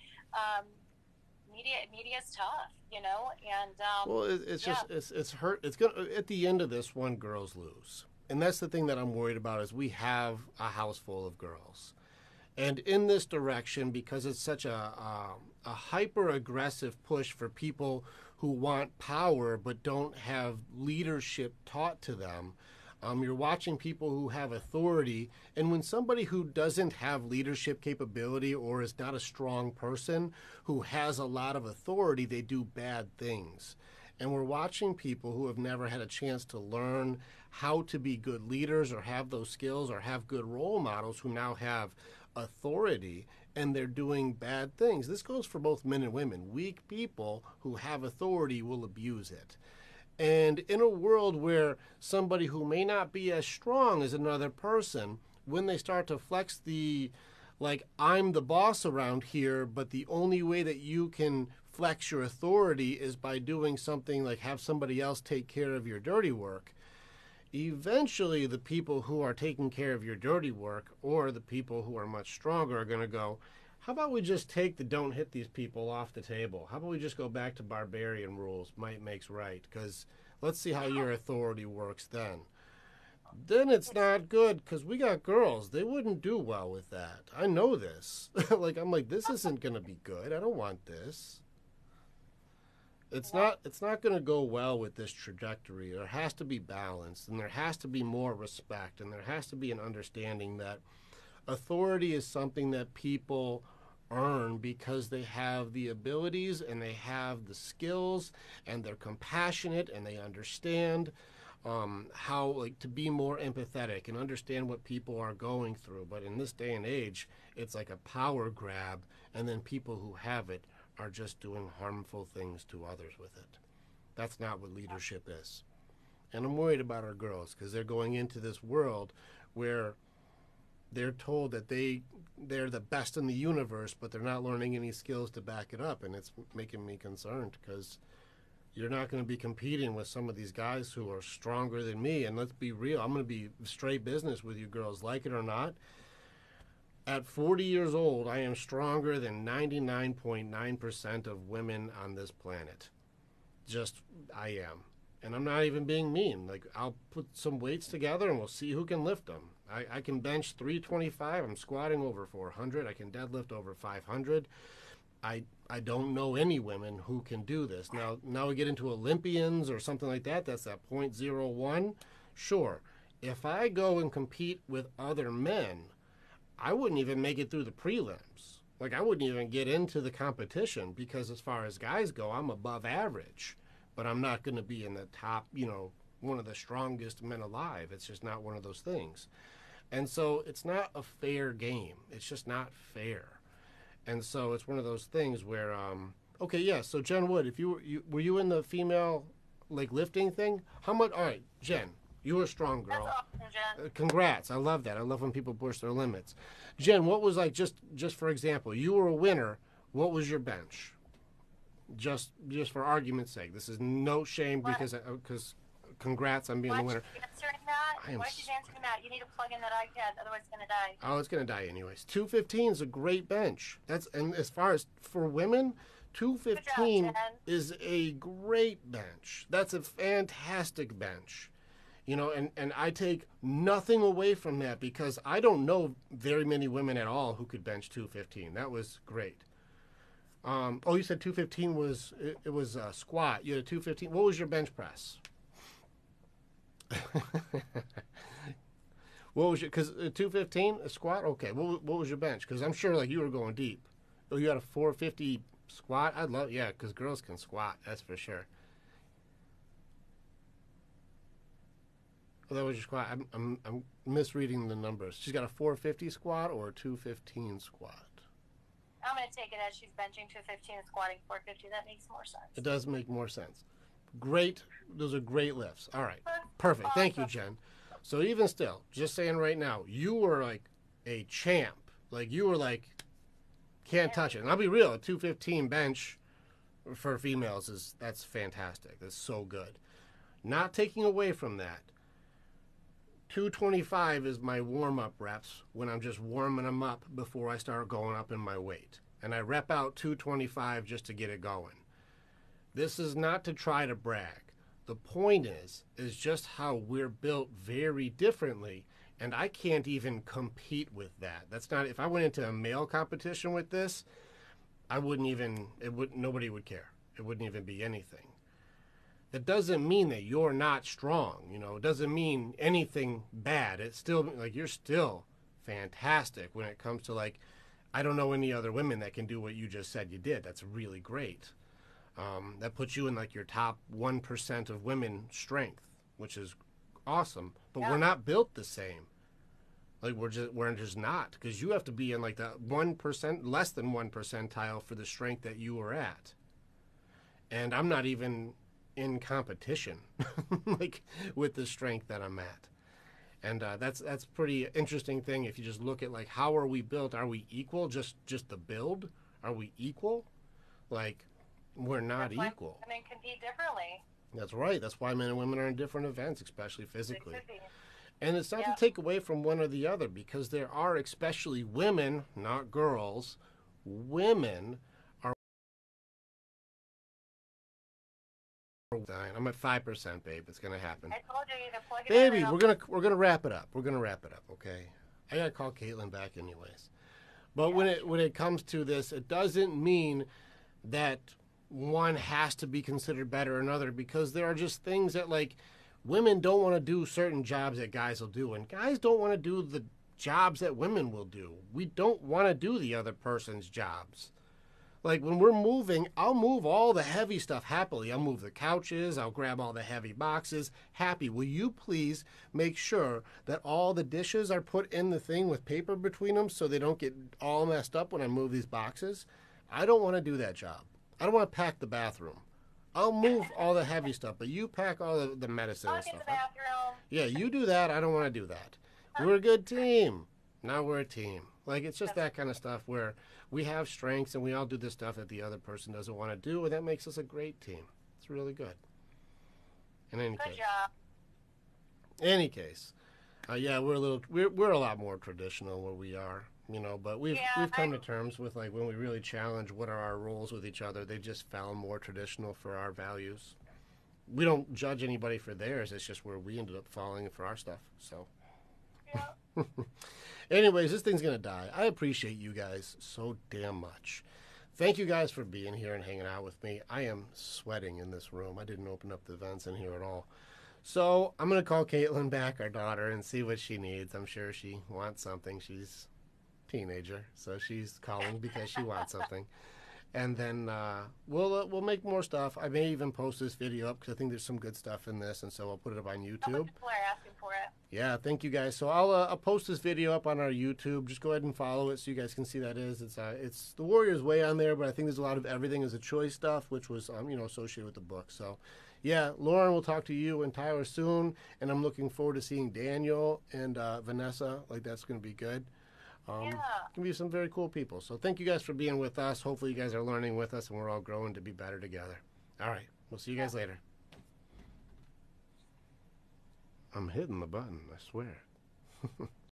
Media is tough, you know, and well, it's hurt. It's gonna, at the end of this one, girls lose, and that's the thing that I'm worried about. Is we have a house full of girls, and in this direction, because it's such a hyper aggressive push for people who want power but don't have leadership taught to them. You're watching people who have authority, and when somebody who doesn't have leadership capability or is not a strong person who has a lot of authority, they do bad things. And we're watching people who have never had a chance to learn how to be good leaders or have those skills or have good role models who now have authority, and they're doing bad things. This goes for both men and women. Weak people who have authority will abuse it. And in a world where somebody who may not be as strong as another person, when they start to flex the like I'm the boss around here, but the only way that you can flex your authority is by doing something like have somebody else take care of your dirty work. Eventually, the people who are taking care of your dirty work, or the people who are much stronger, are going to go, how about we just take the don't hit these people off the table? How about we just go back to barbarian rules? Might makes right. Because let's see how your authority works then. Then it's not good because we got girls. They wouldn't do well with that. I know this. Like, I'm like, this isn't going to be good. I don't want this. It's not going to go well with this trajectory. There has to be balance, and there has to be more respect, and there has to be an understanding that authority is something that people earn because they have the abilities and they have the skills and they're compassionate and they understand how like to be more empathetic and understand what people are going through. But in this day and age, it's like a power grab, and then people who have it are just doing harmful things to others with it. That's not what leadership is. And I'm worried about our girls because they're going into this world where they're told that they're the best in the universe, but they're not learning any skills to back it up, and it's making me concerned because you're not going to be competing with some of these guys who are stronger than me. And let's be real, I'm going to be straight business with you girls, like it or not. At 40 years old, I am stronger than 99.9% of women on this planet. Just, I am. And I'm not even being mean. Like, I'll put some weights together and we'll see who can lift them. I can bench 325. I'm squatting over 400. I can deadlift over 500. I don't know any women who can do this. Now we get into Olympians or something like that. That's that .01. Sure. If I go and compete with other men, I wouldn't even make it through the prelims. Like, I wouldn't even get into the competition because as far as guys go, I'm above average. But I'm not going to be in the top, one of the strongest men alive. It's just not one of those things. And so it's not a fair game. It's just not fair. And so it's one of those things where, okay, yeah, so Jen Wood, if were you in the female, like, lifting thing? How much, all right, Jen, you were a strong girl. That's awesome, Jen. Congrats. I love that. I love when people push their limits. Jen, what was, like, just for example, you were a winner. What was your bench? Just for argument's sake. This is no shame because congrats on being the winner. Why is she answering that? Why is she answering that? You need to plug in that iPad, otherwise it's going to die. Oh, it's going to die anyways. 215 is a great bench. And as far as for women, 215 is a great bench. That's a fantastic bench. And I take nothing away from that because I don't know very many women at all who could bench 215. That was great. You said 215 was a squat. You had a 215. What was your bench press? What was your, because 215 a squat? Okay. What was your bench? Because I'm sure like you were going deep. Oh, you had a 450 squat. Because girls can squat. That's for sure. Oh, that was your squat. I'm misreading the numbers. She's got a 450 squat or a 215 squat. I'm going to take it as she's benching 215 and squatting 450. That makes more sense. It does make more sense. Great. Those are great lifts. All right. Perfect. Thank you, Jen. So even still, just saying right now, you were like a champ. Like you were like, can't touch it. And I'll be real, a 215 bench for females that's fantastic. That's so good. Not taking away from that. 225 is my warm-up reps when I'm just warming them up before I start going up in my weight. And I rep out 225 just to get it going. This is not to try to brag. The point is just how we're built very differently, and I can't even compete with that. That's not, if I went into a male competition with this, nobody would care. It wouldn't even be anything. That doesn't mean that you're not strong, It doesn't mean anything bad. It's still, like, you're still fantastic when it comes to, like, I don't know any other women that can do what you just said you did. That's really great. That puts you in, like, your top 1% of women strength, which is awesome. But we're not built the same. Like, we're just not. Because you have to be in, like, the 1%, less than 1 percentile for the strength that you were at. And I'm not even in competition like with the strength that I'm at. And that's pretty interesting thing. If you just look at like how are we built? Are we equal? Just the build? Are we equal? Like we're not That's why equal. women compete differently. That's right. That's why men and women are in different events, especially They physically. could be. And it's not Yeah. to take away from one or the other because there are especially women, not girls. Women are. I'm at 5%, babe. It's gonna happen. I told you to plug it Baby, in. we're gonna wrap it up. We're gonna wrap it up, okay? I gotta call Caitlin back anyways. But when it comes to this, it doesn't mean that one has to be considered better than another because there are just things that like women don't want to do certain jobs that guys will do, and guys don't want to do the jobs that women will do. We don't want to do the other person's jobs. Like when we're moving, I'll move all the heavy stuff happily. I'll move the couches, I'll grab all the heavy boxes. Happy. Will you please make sure that all the dishes are put in the thing with paper between them so they don't get all messed up when I move these boxes? I don't want to do that job. I don't want to pack the bathroom. I'll move all the heavy stuff, but you pack all the medicine I'll and get stuff. the bathroom. Yeah, you do that. I don't want to do that. We're a good team. Now we're a team. Like it's just that kind of stuff where we have strengths and we all do the stuff that the other person doesn't want to do, and that makes us a great team. It's really good. In any Good case, job. yeah, we're a lot more traditional where we are, you know. But we've come to terms with like when we really challenge what are our roles with each other, they just found more traditional for our values. We don't judge anybody for theirs. It's just where we ended up falling for our stuff. So. Yeah. Anyways, this thing's gonna die. I appreciate you guys so damn much. Thank you guys for being here and hanging out with me. I am sweating in this room. I didn't open up the vents in here at all. So I'm gonna call Caitlin back, our daughter, and see what she needs. I'm sure she wants something. She's a teenager, so she's calling because she wants something. And then we'll make more stuff. I may even post this video up because I think there's some good stuff in this, and so I'll put it up on YouTube. People are asking for it. Yeah, thank you guys. So I'll post this video up on our YouTube. Just go ahead and follow it so you guys can see that is. It's the Warriors Way on there, but I think there's a lot of everything as a choice stuff, which was associated with the book. So yeah, Lauren, we'll talk to you and Tyler soon, and I'm looking forward to seeing Daniel and Vanessa. Like that's going to be good. Yeah. Can be some very cool people. So thank you guys for being with us. Hopefully you guys are learning with us and we're all growing to be better together. All right. We'll see you guys later. I'm hitting the button, I swear.